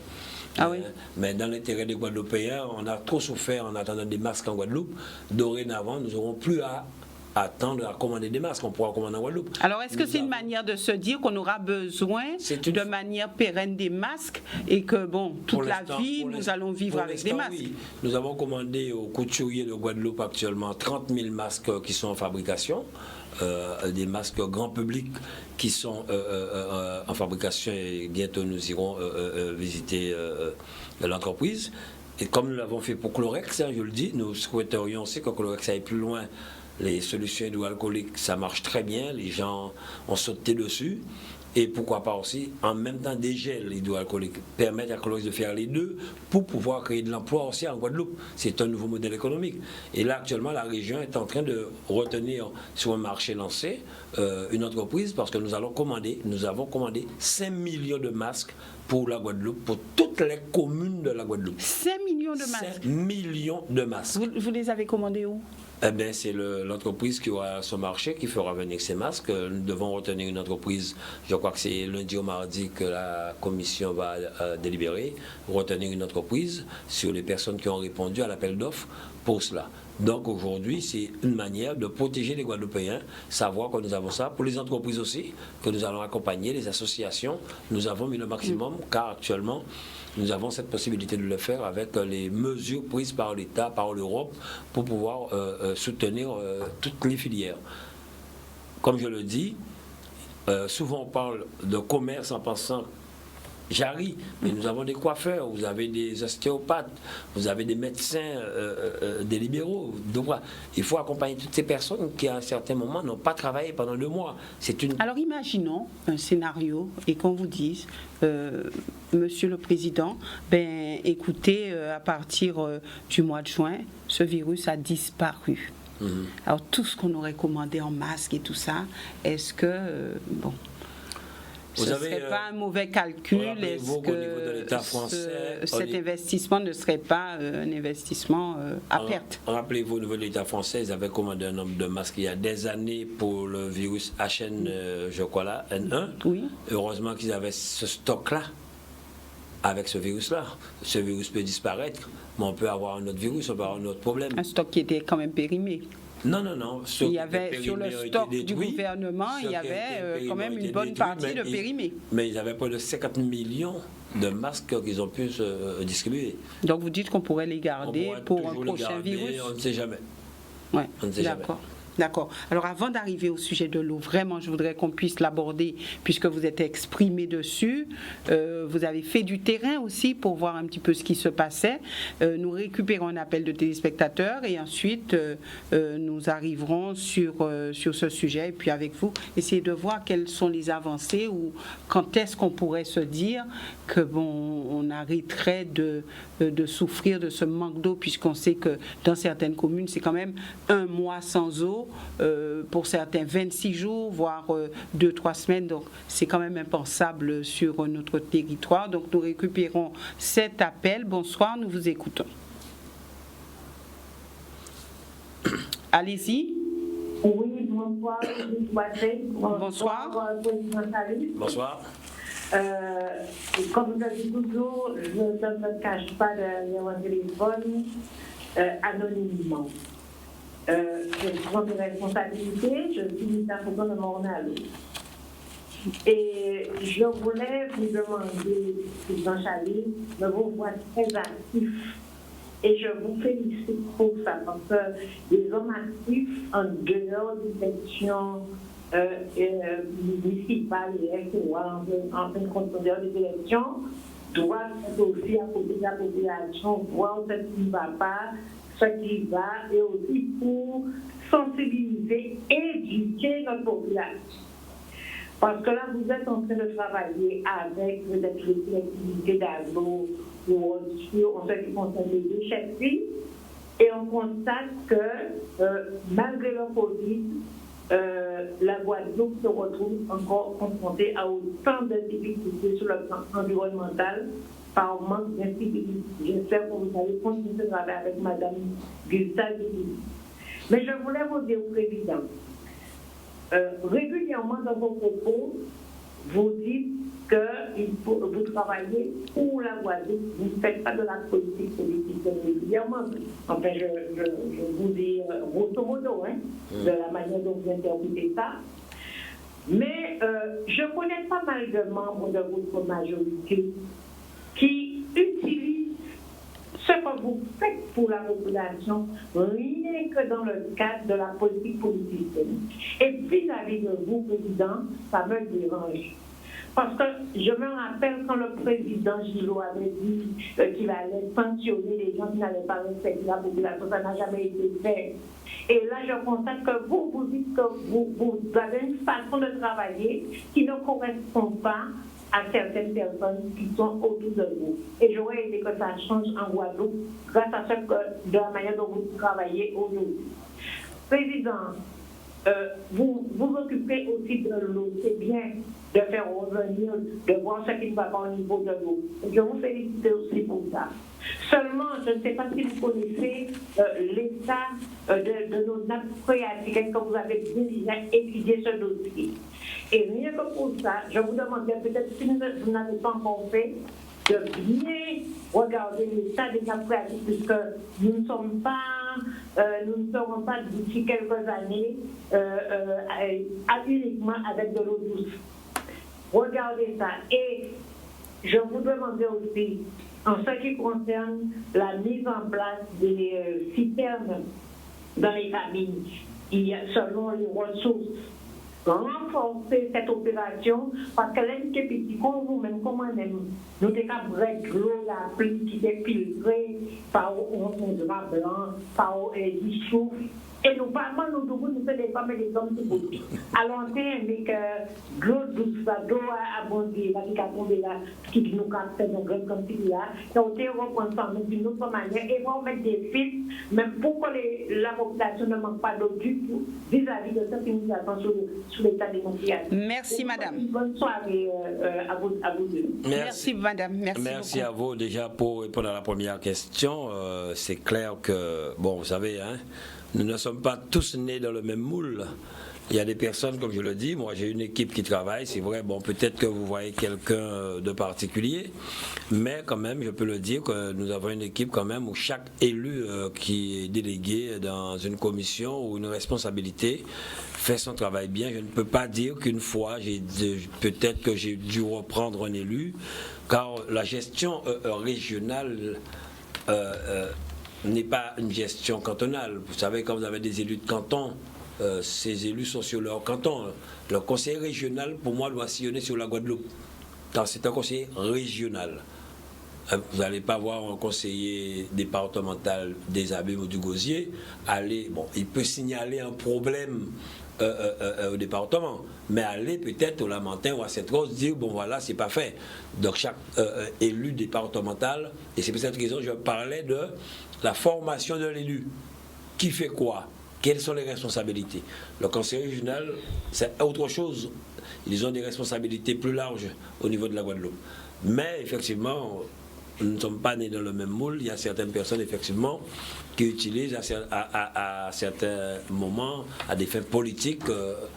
Ah oui. Mais dans l'intérêt des Guadeloupéens, on a trop souffert en attendant des masques en Guadeloupe. Dorénavant, nous n'aurons plus à attendre à commander des masques. On pourra commander en Guadeloupe. Alors, est-ce que c'est une manière de se dire qu'on aura besoin de manière pérenne des masques et que, bon, toute la vie, nous allons vivre avec des masques? Oui. Nous avons commandé aux couturiers de Guadeloupe actuellement 30 000 masques qui sont en fabrication. Des masques grand public qui sont en fabrication et bientôt nous irons visiter l'entreprise. Et comme nous l'avons fait pour Chlorex, je le dis, nous souhaiterions aussi que Chlorex aille plus loin. Les solutions hydroalcooliques, ça marche très bien, les gens ont sauté dessus. Et pourquoi pas aussi, en même temps, des gels hydroalcooliques permettent à Chlorex de faire les deux pour pouvoir créer de l'emploi aussi en Guadeloupe. C'est un nouveau modèle économique. Et là, actuellement, la région est en train de retenir sur un marché lancé une entreprise parce que nous avons commandé 5 millions de masques pour la Guadeloupe, pour toutes les communes de la Guadeloupe. 5 millions de masques? 5 millions de masques. Vous les avez commandés où? Eh bien, c'est l'entreprise qui aura son marché qui fera venir ces masques. Nous devons retenir une entreprise, je crois que c'est lundi ou mardi que la commission va délibérer, retenir une entreprise sur les personnes qui ont répondu à l'appel d'offres pour cela. Donc aujourd'hui, c'est une manière de protéger les Guadeloupéens, savoir que nous avons ça. Pour les entreprises aussi, que nous allons accompagner, les associations, nous avons mis le maximum, car actuellement, nous avons cette possibilité de le faire avec les mesures prises par l'État, par l'Europe, pour pouvoir soutenir toutes les filières. Comme je le dis, souvent on parle de commerce en pensant Jarry, mais nous avons des coiffeurs, vous avez des ostéopathes, vous avez des médecins, des libéraux. Donc, il faut accompagner toutes ces personnes qui, à un certain moment, n'ont pas travaillé pendant 2 mois. Alors, imaginons un scénario et qu'on vous dise, Monsieur le Président, écoutez, à partir du mois de juin, ce virus a disparu. Alors, tout ce qu'on aurait commandé en masque et tout ça, est-ce que, ce ne serait pas un mauvais calcul? Est-ce que cet investissement ne serait pas un investissement à perte? Rappelez-vous, au niveau de l'État français, ils avaient commandé un nombre de masques il y a des années pour le virus N1. Oui. Heureusement qu'ils avaient ce stock-là. Avec ce virus-là, ce virus peut disparaître, mais on peut avoir un autre virus, on peut avoir un autre problème. Un stock qui était quand même périmé. Non. Il y avait sur le stock du gouvernement, il y avait quand même une bonne partie de périmé. Mais ils avaient près de 50 millions de masques qu'ils ont pu se distribuer. Donc vous dites qu'on pourrait les garder pour un prochain virus? On ne sait jamais. Ouais, d'accord. D'accord. Alors avant d'arriver au sujet de l'eau, vraiment je voudrais qu'on puisse l'aborder puisque vous êtes exprimé dessus. Vous avez fait du terrain aussi pour voir un petit peu ce qui se passait. Nous récupérons un appel de téléspectateurs et ensuite nous arriverons sur ce sujet et puis avec vous, essayer de voir quelles sont les avancées ou quand est-ce qu'on pourrait se dire que on arrêterait de souffrir de ce manque d'eau puisqu'on sait que dans certaines communes c'est quand même 1 mois sans eau. Pour certains 26 jours, voire 2-3 semaines. Donc, c'est quand même impensable sur notre territoire. Donc, nous récupérons cet appel. Bonsoir, nous vous écoutons. Allez-y. Oui, bonsoir. Bonsoir. Bonsoir. Comme vous avez dit toujours, je ne me cache pas derrière mon téléphone anonymement. Je prends des responsabilités, je suis ministre de mon journal. Et je voulais vous demander, Président Chaly, de vous voir très actif. Et je vous félicite pour ça, parce que les hommes actifs, en dehors des élections municipales et en fin de compte, en dehors des élections, doivent aussi à côté de la population, voir ce qui ne va pas, ce qui va, et aussi pour sensibiliser, éduquer notre population. Parce que là, vous êtes en train de travailler avec peut-être les collectivités d'agro ou en ce qui concerne les déchetteries, et on constate que malgré le Covid, la Guadeloupe se retrouve encore confrontée à autant de difficultés sur le plan environnemental par manque d'incivilité. J'espère que vous allez continuer de travailler avec Mme Gustave. Mais je voulais vous dire, Président, régulièrement dans vos propos, vous dites que vous travaillez pour la Guadeloupe, vous ne faites pas de la politique régulièrement. Enfin, je vous dis grosso modo, de la manière dont vous interprétez ça. Mais je connais pas mal de membres de votre majorité qui utilisent ce que vous faites pour la population, rien que dans le cadre de la politique politicienne. Et vis-à-vis de vous, Président, ça me dérange. Parce que je me rappelle quand le président Gillot avait dit qu'il allait sanctionner les gens qui n'allaient pas respecter la population, ça n'a jamais été fait. Et là, je constate que vous dites que vous avez une façon de travailler qui ne correspond pas à certaines personnes qui sont autour de vous. Et j'aurais aimé que ça change en Guadeloupe grâce à de la manière dont vous travaillez aujourd'hui. Président, vous vous occupez aussi de l'eau. C'est bien de faire revenir, de voir ce qui ne va pas au niveau de l'eau. Je vous félicite aussi pour ça. Seulement, je ne sais pas si vous connaissez l'état de nos nappes phréatiques. Est-ce que vous avez déjà étudié ce dossier? Et rien que pour ça, je vous demandais peut-être si vous n'avez pas encore fait, de bien regarder l'état des nappes phréatiques, puisque nous ne serons pas d'ici quelques années uniquement avec de l'eau douce. Regardez ça. Et je vous demandais aussi, en ce qui concerne la mise en place des citernes dans les familles, selon les ressources, renforcer cette opération, parce que l'unité petit, comme vous-même, comme moi-même, nous avons qu'à l'eau, la pluie qui est filtrée par un drap blanc, par du souffle. Et nous parlons, nous faisons des femmes et des hommes tout petit. Alors, on sait que l'eau douce, l'eau abondée, la qui a tombé là, qui nous capte dans le grand comme là, donc on reprend ça d'une autre manière et on mettre des fils, même pour que la population ne manque pas d'eau du tout, vis-à-vis de ce qui nous attend sur l'état démocratique. Merci, madame. Bonne soirée à vous deux. Merci, madame. Merci à vous. Déjà, pour répondre à la première question, c'est clair que, bon, vous savez, nous ne sommes pas tous nés dans le même moule. Il y a des personnes, comme je le dis, moi j'ai une équipe qui travaille, c'est vrai, bon peut-être que vous voyez quelqu'un de particulier, mais quand même je peux le dire que nous avons une équipe quand même où chaque élu qui est délégué dans une commission ou une responsabilité fait son travail bien. Je ne peux pas dire qu'une fois, peut-être que j'ai dû reprendre un élu, car la gestion régionale n'est pas une gestion cantonale. Vous savez, quand vous avez des élus de canton, ces élus sont sur leur canton. Le conseil régional, pour moi, doit sillonner sur la Guadeloupe, car c'est un conseiller régional. Vous n'allez pas voir un conseiller départemental des Abîmes ou du Gosier aller, bon, il peut signaler un problème au département, mais aller peut-être au Lamentin ou à Sainte-Rose dire bon voilà c'est pas fait. Donc chaque élu départemental, et c'est pour cette raison que je parlais de la formation de l'élu, qui fait quoi, quelles sont les responsabilités. Le conseil régional c'est autre chose, ils ont des responsabilités plus larges au niveau de la Guadeloupe, mais effectivement nous ne sommes pas nés dans le même moule. Il y a certaines personnes, effectivement, qui utilisent à certains moments, à des fins politiques.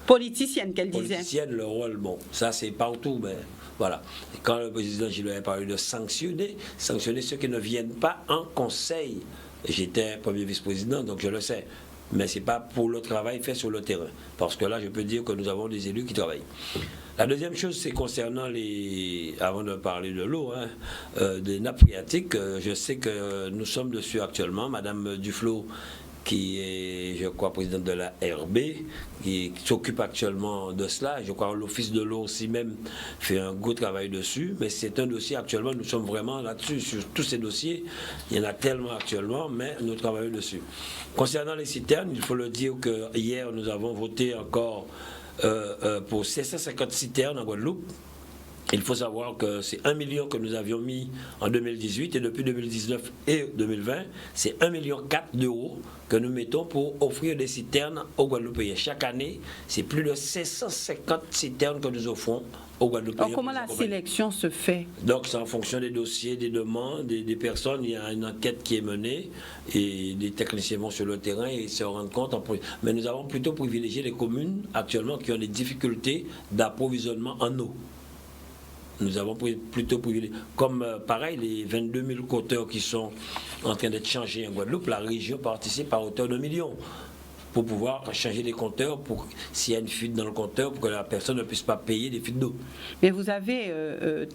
Politicienne, qu'elle disait. Politicienne, le rôle, bon, ça c'est partout, mais voilà. Et quand le président Gillot a parlé de sanctionner ceux qui ne viennent pas en conseil. J'étais premier vice-président, donc je le sais. Mais ce n'est pas pour le travail fait sur le terrain. Parce que là, je peux dire que nous avons des élus qui travaillent. La deuxième chose, c'est concernant avant de parler de l'eau, des nappes phréatiques, je sais que nous sommes dessus actuellement. Madame Duflo, qui est, je crois, présidente de la RB, qui s'occupe actuellement de cela. Je crois que l'Office de l'eau aussi même fait un gros travail dessus. Mais c'est un dossier actuellement, nous sommes vraiment là-dessus. Sur tous ces dossiers, il y en a tellement actuellement, mais nous travaillons dessus. Concernant les citernes, il faut le dire que hier, nous avons voté encore pour 750 citernes en Guadeloupe. Il faut savoir que c'est 1 million que nous avions mis en 2018 et depuis 2019 et 2020, c'est 1,4 million d'euros que nous mettons pour offrir des citernes aux Guadeloupéens. Chaque année, c'est plus de 550 citernes que nous offrons aux Guadeloupéens. Alors, comment la sélection se fait? Donc c'est en fonction des dossiers, des demandes, des personnes. Il y a une enquête qui est menée et des techniciens vont sur le terrain et se rendent compte. Mais nous avons plutôt privilégié les communes actuellement qui ont des difficultés d'approvisionnement en eau. nous avons plutôt privilégié. Comme pareil, les 22 000 compteurs qui sont en train d'être changés en Guadeloupe, la région participe à hauteur de millions pour pouvoir changer les compteurs, pour s'il y a une fuite dans le compteur, pour que la personne ne puisse pas payer des fuites d'eau. Mais vous avez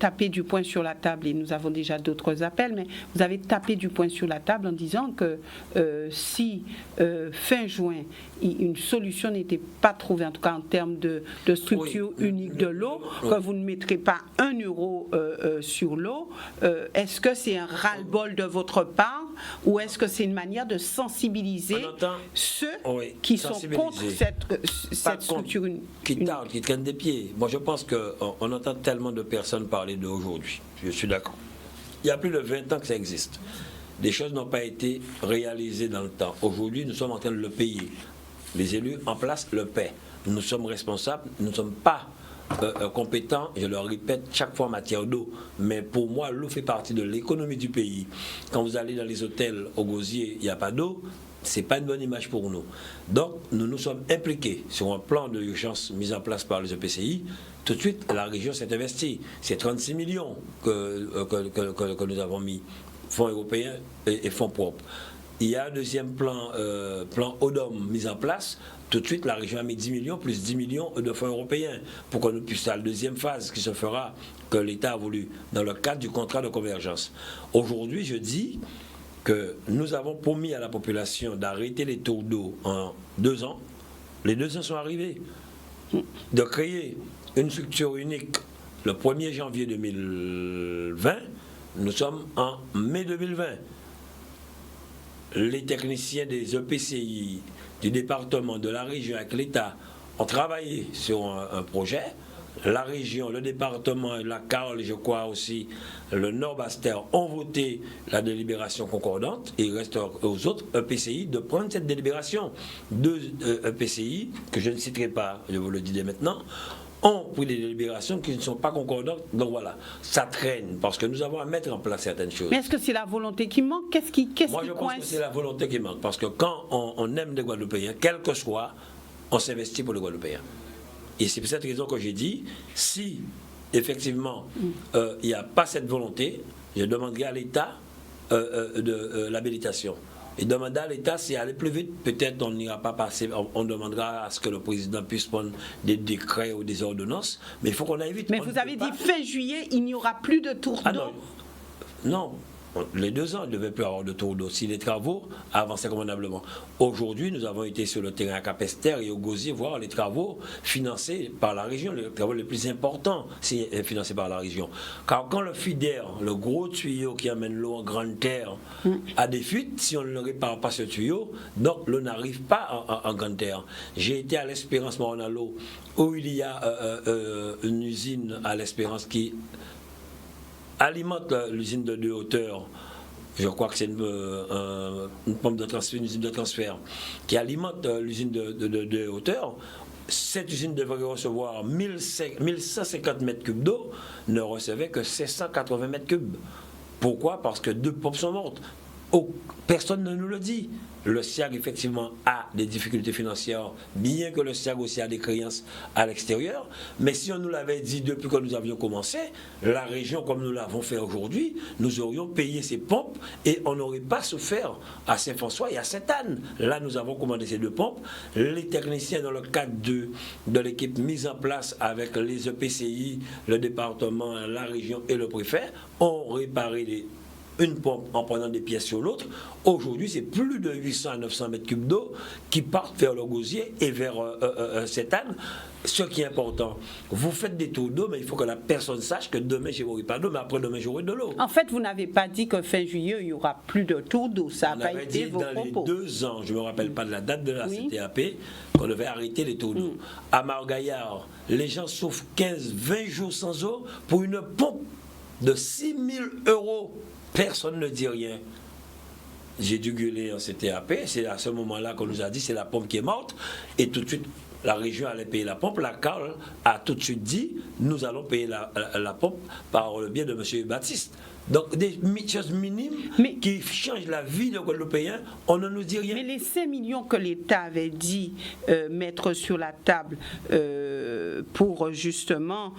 tapé du poing sur la table, et nous avons déjà d'autres appels, mais vous avez tapé du poing sur la table en disant que si fin juin, une solution n'était pas trouvée, en tout cas en termes de structure unique de l'eau, que vous ne mettrez pas 1 euro sur l'eau, est-ce que c'est un ras-le-bol de votre part, ou est-ce que c'est une manière de sensibiliser ceux qui sont contre cette structure unique? Qui traînent des pieds. Moi, je pense qu'on entend tellement de personnes parler d'aujourd'hui. Je suis d'accord. Il y a plus de 20 ans que ça existe. Des choses n'ont pas été réalisées dans le temps. Aujourd'hui, nous sommes en train de le payer. Les élus en place le paient. Nous sommes responsables, nous ne sommes pas compétents, je le répète chaque fois en matière d'eau. Mais pour moi, l'eau fait partie de l'économie du pays. Quand vous allez dans les hôtels au Gosier, il n'y a pas d'eau. Ce n'est pas une bonne image pour nous. Donc, nous nous sommes impliqués sur un plan d'urgence mis en place par les EPCI. Tout de suite, la région s'est investie. C'est 36 millions que nous avons mis, fonds européens et fonds propres. Il y a un deuxième plan ODOM mis en place. Tout de suite, la région a mis 10 millions, plus 10 millions de fonds européens, pour que nous puissions, à la deuxième phase qui se fera, que l'État a voulu, dans le cadre du contrat de convergence. Aujourd'hui, je dis que nous avons promis à la population d'arrêter les tours d'eau en 2 ans. Les 2 ans sont arrivés. De créer une structure unique le 1er janvier 2020, nous sommes en mai 2020. Les techniciens des EPCI, du département, de la région avec l'État ont travaillé sur un projet. La région, le département, la Carole, je crois aussi, le Nord-Bastère ont voté la délibération concordante et il reste aux autres EPCI de prendre cette délibération. 2 EPCI, que je ne citerai pas, je vous le dis dès maintenant, ont pris des délibérations qui ne sont pas concordantes. Donc voilà, ça traîne parce que nous avons à mettre en place certaines choses. Mais est-ce que c'est la volonté qui manque? Qu'est-ce qui Moi, je pense que c'est la volonté qui manque parce que quand on aime les Guadeloupéens, quel que soit, on s'investit pour les Guadeloupéens. Et c'est pour cette raison que j'ai dit, si effectivement il n'y a pas cette volonté, je demanderai à l'État de l'habilitation. Et demander à l'État, si aller plus vite, peut-être on n'ira pas passer, on demandera à ce que le président puisse prendre des décrets ou des ordonnances, mais il faut qu'on aille vite. Mais vous avez dit fin juillet, il n'y aura plus de tour d'eau. Non. Les 2 ans, il ne devait plus avoir de tour d'eau si les travaux avançaient convenablement. Aujourd'hui, nous avons été sur le terrain à Capesterre et au Gosier voir les travaux financés par la région, les travaux les plus importants financés par la région. Car quand le FIDER, le gros tuyau qui amène l'eau en grande terre, a des fuites, si on ne le répare pas ce tuyau, donc l'eau n'arrive pas en grande terre. J'ai été à l'Espérance Moronalo où il y a une usine à l'Espérance qui alimente l'usine de 2 hauteurs. Je crois que c'est une pompe de transfert, une usine de transfert qui alimente l'usine de 2 hauteurs. Cette usine devrait recevoir 1150 mètres cubes d'eau, ne recevait que 780 mètres cubes. Pourquoi? Parce que 2 pompes sont mortes. Personne ne nous le dit. Le SIAG, effectivement, a des difficultés financières, bien que le SIAG aussi a des créances à l'extérieur. Mais si on nous l'avait dit depuis que nous avions commencé, la région, comme nous l'avons fait aujourd'hui, nous aurions payé ces pompes et on n'aurait pas souffert à Saint-François et à Sainte-Anne. Là, nous avons commandé ces 2 pompes. Les techniciens, dans le cadre de l'équipe mise en place avec les EPCI, le département, la région et le préfet, ont réparé une pompe en prenant des pièces sur l'autre. Aujourd'hui, c'est plus de 800 à 900 mètres cubes d'eau qui partent vers le Gosier et vers Sainte-Anne. Ce qui est important, vous faites des tours d'eau, mais il faut que la personne sache que demain, je n'aurai pas d'eau, mais après-demain, j'aurai de l'eau. En fait, vous n'avez pas dit que fin juillet, il n'y aura plus de tours d'eau. Ça n'a pas été vos propos. Dans les 2 ans, je ne me rappelle pas de la date de la CTAP, qu'on devait arrêter les tours d'eau. À Margaillard, les gens souffrent 15-20 jours sans eau pour une pompe de 6 000 €. Personne ne dit rien. J'ai dû gueuler en CTAP. C'est à ce moment-là qu'on nous a dit c'est la pompe qui est morte. Et tout de suite, la région allait payer la pompe. La CAL a tout de suite dit nous allons payer la pompe par le biais de M. Baptiste. Donc des choses minimes qui changent la vie des Guadeloupéens, on ne nous dit rien. Mais les 5 millions que l'État avait dit mettre sur la table pour justement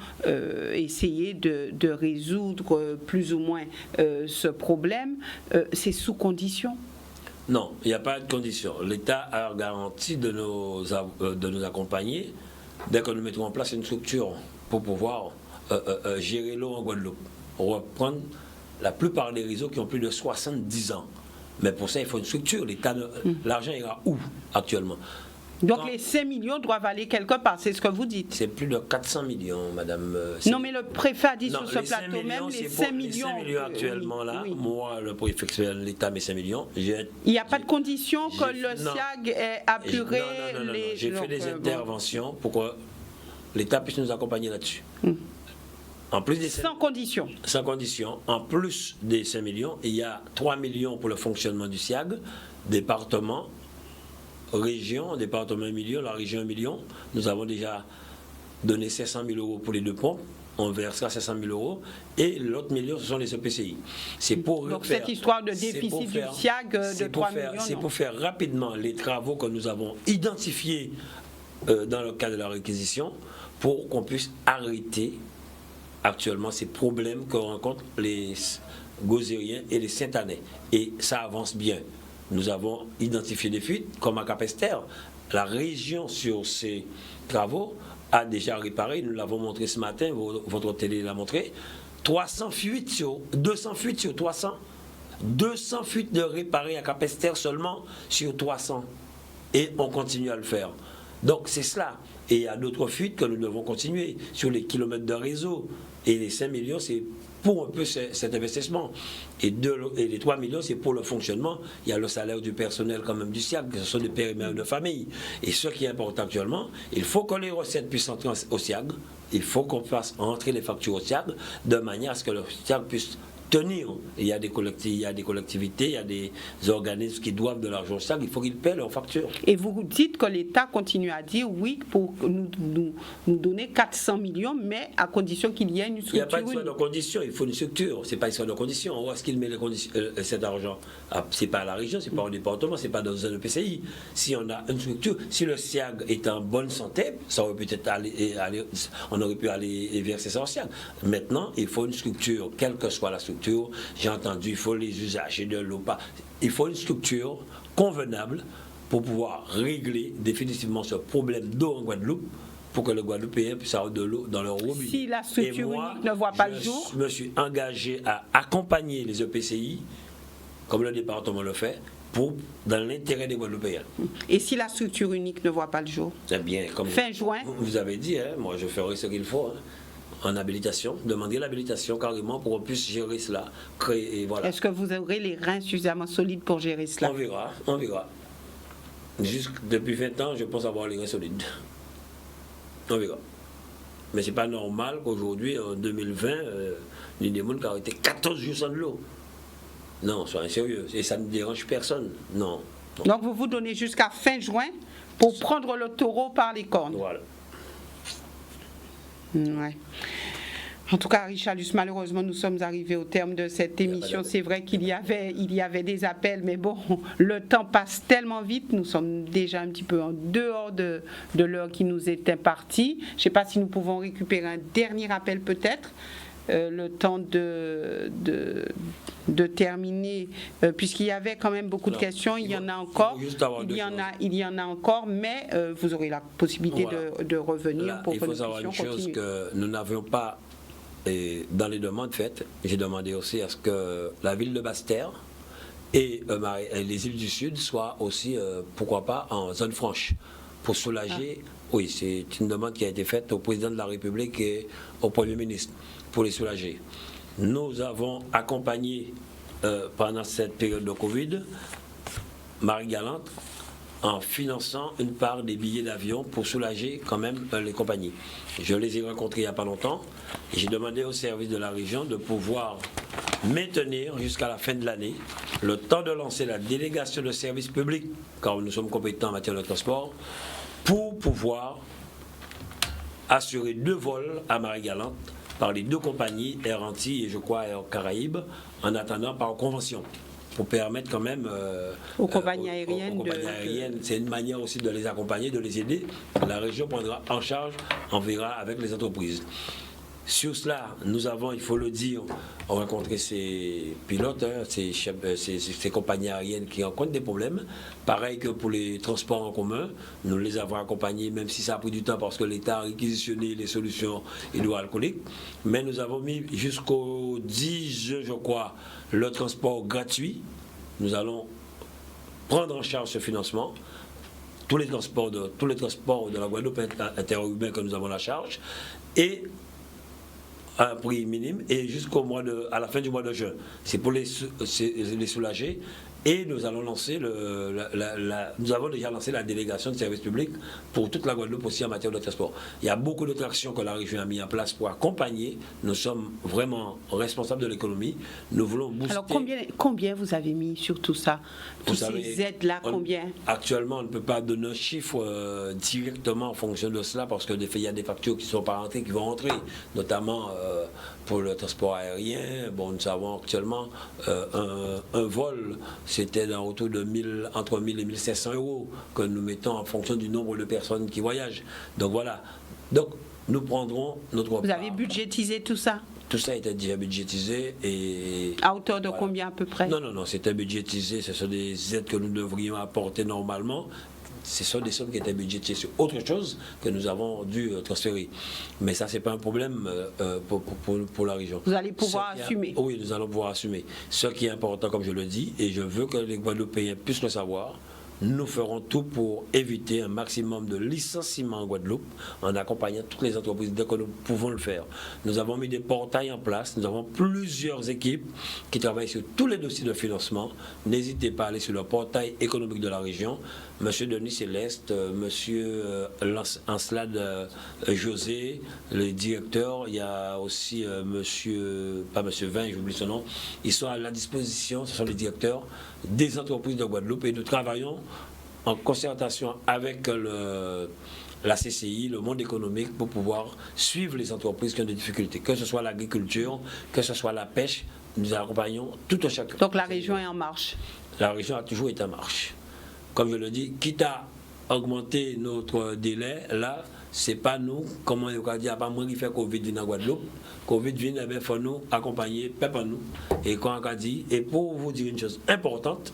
essayer de résoudre plus ou moins ce problème, c'est sous condition? Non, il n'y a pas de condition. L'État a garanti de nous accompagner dès que nous mettrons en place une structure pour pouvoir gérer l'eau en Guadeloupe. Reprendre la plupart des réseaux qui ont plus de 70 ans. Mais pour ça, il faut une structure. L'argent ira où actuellement? Donc les 5 millions doivent aller quelque part, c'est ce que vous dites? C'est plus de 400 millions, madame. Non, mais le préfet a dit sur ce plateau même, les 5 millions... Les 5 millions actuellement là, moi, le préfet de l'État, mes 5 millions... Il n'y a pas de condition que le SIAG ait apuré les... Non, j'ai fait des interventions pour que l'État puisse nous accompagner là-dessus. En plus des sans condition. Sans condition. En plus des 5 millions, il y a 3 millions pour le fonctionnement du SIAG, département, région, département 1 million, la région 1 million. Nous avons déjà donné 500 000 euros pour les 2 pompes. On versera 500 000 euros. Et l'autre million, ce sont les EPCI. C'est pour donc cette histoire de déficit du SIAG de 3 millions. C'est pour faire rapidement les travaux que nous avons identifiés dans le cadre de la réquisition pour qu'on puisse arrêter actuellement ces problèmes que rencontrent les Gozériens et les Saint-Anais. Et ça avance bien. Nous avons identifié des fuites, comme à Capesterre. La région sur ces travaux a déjà réparé, nous l'avons montré ce matin, votre télé l'a montré, 200 fuites sur 300. 200 fuites de réparer à Capesterre seulement sur 300. Et on continue à le faire. Donc c'est cela. Et il y a d'autres fuites que nous devons continuer sur les kilomètres de réseau. Et les 5 millions, c'est pour un peu cet investissement. Et les 3 millions, c'est pour le fonctionnement. Il y a le salaire du personnel quand même du SIAG, que ce sont des pères et mères de famille. Et ce qui est important actuellement, il faut que les recettes puissent entrer au SIAG. Il faut qu'on fasse entrer les factures au SIAG de manière à ce que le SIAG puisse tenir. Il y a des collectivités, il y a des organismes qui doivent de l'argent au SIAG, il faut qu'ils paient leurs factures. Et vous dites que l'État continue à dire oui pour nous donner 400 millions, mais à condition qu'il y ait une structure. Il n'y a pas une histoire de conditions, il faut une structure. C'est pas une histoire de conditions. Où est-ce qu'il met cet argent? C'est pas à la région, c'est pas au département, c'est pas dans un EPCI. Si on a une structure, si le SIAG est en bonne santé, ça aurait peut-être on aurait pu aller verser ça au SIAG. Maintenant, il faut une structure, quelle que soit la structure. J'ai entendu, il faut les usagers de l'eau. Il faut une structure convenable pour pouvoir régler définitivement ce problème d'eau en Guadeloupe, pour que le Guadeloupéen puisse avoir de l'eau dans leur robinet. Si la structure unique ne voit pas le jour, je me suis engagé à accompagner les EPCI, comme le département le fait, dans l'intérêt des Guadeloupéens. Et si la structure unique ne voit pas le jour? C'est bien. Comme fin juin. Vous avez dit, moi je ferai ce qu'il faut. En habilitation, demander l'habilitation carrément pour qu'on puisse gérer cela, créer, et voilà. Est-ce que vous aurez les reins suffisamment solides pour gérer cela? On verra. Depuis 20 ans, je pense avoir les reins solides. On verra. Mais c'est pas normal qu'aujourd'hui, en 2020, il y ait des gens qui ont été 14 jours sans de l'eau. Non, soyez sérieux. Et ça ne dérange personne. Non. Donc vous vous donnez jusqu'à fin juin pour prendre le taureau par les cornes. Voilà. Ouais. En tout cas, Richalus, malheureusement, nous sommes arrivés au terme de cette émission. C'est vrai qu'il y avait des appels, mais bon, le temps passe tellement vite. Nous sommes déjà un petit peu en dehors de l'heure qui nous est impartie. Je ne sais pas si nous pouvons récupérer un dernier appel peut-être. Le temps de terminer, puisqu'il y avait quand même beaucoup de questions, il y en a encore, mais vous aurez la possibilité de revenir pour que nous puissions continuer. Il faut savoir une chose que nous n'avions pas, dans les demandes faites, j'ai demandé aussi à ce que la ville de Basse-Terre et les îles du Sud soient aussi, pourquoi pas, en zone franche, pour soulager. Oui, c'est une demande qui a été faite au président de la République et au Premier ministre, pour les soulager. Nous avons accompagné pendant cette période de Covid Marie-Galante en finançant une part des billets d'avion pour soulager quand même les compagnies. Je les ai rencontrés il n'y a pas longtemps et j'ai demandé au service de la région de pouvoir maintenir jusqu'à la fin de l'année le temps de lancer la délégation de service public, car nous sommes compétents en matière de transport, pour pouvoir assurer 2 vols à Marie-Galante par les 2 compagnies, Air Antilles et je crois Air Caraïbes, en attendant par convention, pour permettre quand même aux compagnies aériennes. C'est une manière aussi de les accompagner, de les aider. La région prendra en charge, on verra avec les entreprises. Sur cela, nous avons, il faut le dire, rencontré ces pilotes, ces compagnies aériennes qui rencontrent des problèmes. Pareil que pour les transports en commun, nous les avons accompagnés, même si ça a pris du temps parce que l'État a réquisitionné les solutions hydroalcooliques. Mais nous avons mis jusqu'au 10 juin, je crois, le transport gratuit. Nous allons prendre en charge ce financement. Tous les transports de la Guadeloupe interurbain que nous avons la charge. Et à un prix minime et à la fin du mois de juin. C'est pour les soulager. Et nous allons lancer nous avons déjà lancé la délégation de service public pour toute la Guadeloupe aussi en matière de transport. Il y a beaucoup d'autres actions que la région a mis en place pour accompagner. Nous sommes vraiment responsables de l'économie. Nous voulons booster. Alors combien vous avez mis sur tout ça? Toutes ces aides-là, combien? Actuellement, on ne peut pas donner un chiffre directement en fonction de cela parce que il y a des factures qui ne sont pas rentrées, qui vont rentrer, notamment pour le transport aérien. Bon, nous savons actuellement un vol, c'était autour de entre 1000 et 1500 euros que nous mettons en fonction du nombre de personnes qui voyagent. Donc voilà. Donc nous prendrons notre part. Vous avez budgétisé tout ça? Tout ça était déjà budgétisé et... À hauteur de combien à peu près? Non, c'était budgétisé. Ce sont des aides que nous devrions apporter normalement. Ce sont des sommes qui étaient budgétées sur autre chose que nous avons dû transférer. Mais ça, ce n'est pas un problème pour la région. Vous allez pouvoir assumer? Oui, nous allons pouvoir assumer. Ce qui est important, comme je le dis, et je veux que les Guadeloupéens puissent le savoir, nous ferons tout pour éviter un maximum de licenciements en Guadeloupe en accompagnant toutes les entreprises dès que nous pouvons le faire. Nous avons mis des portails en place, nous avons plusieurs équipes qui travaillent sur tous les dossiers de financement. N'hésitez pas à aller sur le portail économique de la région. Monsieur Denis Céleste, Monsieur Ancelade José, le directeur, il y a aussi pas Monsieur Vin, j'oublie son nom, ils sont à la disposition, ce sont les directeurs des entreprises de Guadeloupe et nous travaillons en concertation avec la CCI, le monde économique, pour pouvoir suivre les entreprises qui ont des difficultés, que ce soit l'agriculture, que ce soit la pêche, nous accompagnons tout un chacun. Donc la région est en marche? La région a toujours été en marche. Comme je le dis, quitte à augmenter notre délai, là, c'est pas nous, comment on va dire, pas moi qui fait Covid vient en Guadeloupe. Covid vient, il faut nous accompagner, pas nous. Et quand on a dit, et pour vous dire une chose importante,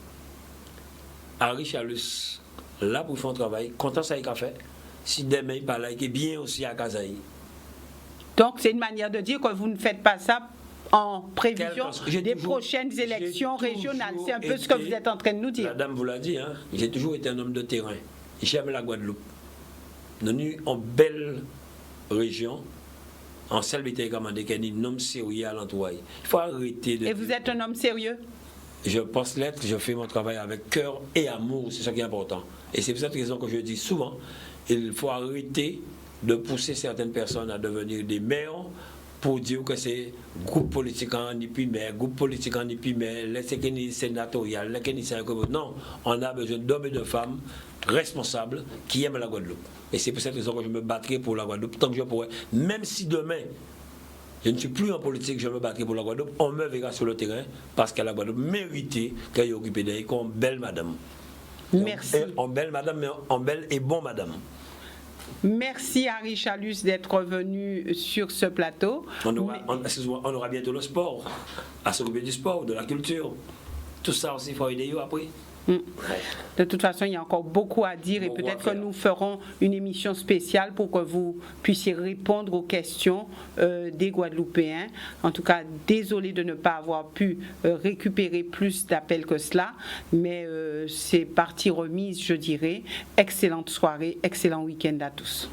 Harry Chalus, là pour faire un travail, content ça y a fait, si demain il parle, il est bien aussi à Kazaï. Donc c'est une manière de dire que vous ne faites pas ça en prévision des prochaines élections régionales. C'est un peu ce que vous êtes en train de nous dire. Madame vous l'a dit, hein, j'ai toujours été un homme de terrain. J'aime la Guadeloupe. Nous sommes en belle région, en celle-ci, comme on dit, un homme sérieux à l'entourage. Il faut arrêter de... Et vous êtes un homme sérieux? Je pense l'être, je fais mon travail avec cœur et amour, c'est ça qui est important. Et c'est pour cette raison que je dis souvent, il faut arrêter de pousser certaines personnes à devenir des maires pour dire que c'est groupe politique en Nipimé, groupe politique en Nipimé, les sénatoriales, les non, on a besoin d'hommes et de femmes responsables qui aiment la Guadeloupe. Et c'est pour cette raison que je me battrai pour la Guadeloupe tant que je pourrai. Même si demain, je ne suis plus en politique, je me battrai pour la Guadeloupe, on me verra sur le terrain parce que la Guadeloupe méritait qu'elle ait occupé d'elle comme belle madame. Merci. En belle madame, mais en belle et bon madame. Merci Harry Chalus d'être venu sur ce plateau. On aura bientôt le sport, à s'occuper du sport, de la culture. Tout ça aussi, il faut aider après. De toute façon, il y a encore beaucoup à dire et peut-être que nous ferons une émission spéciale pour que vous puissiez répondre aux questions des Guadeloupéens. En tout cas, désolé de ne pas avoir pu récupérer plus d'appels que cela, mais c'est partie remise, je dirais. Excellente soirée, excellent week-end à tous.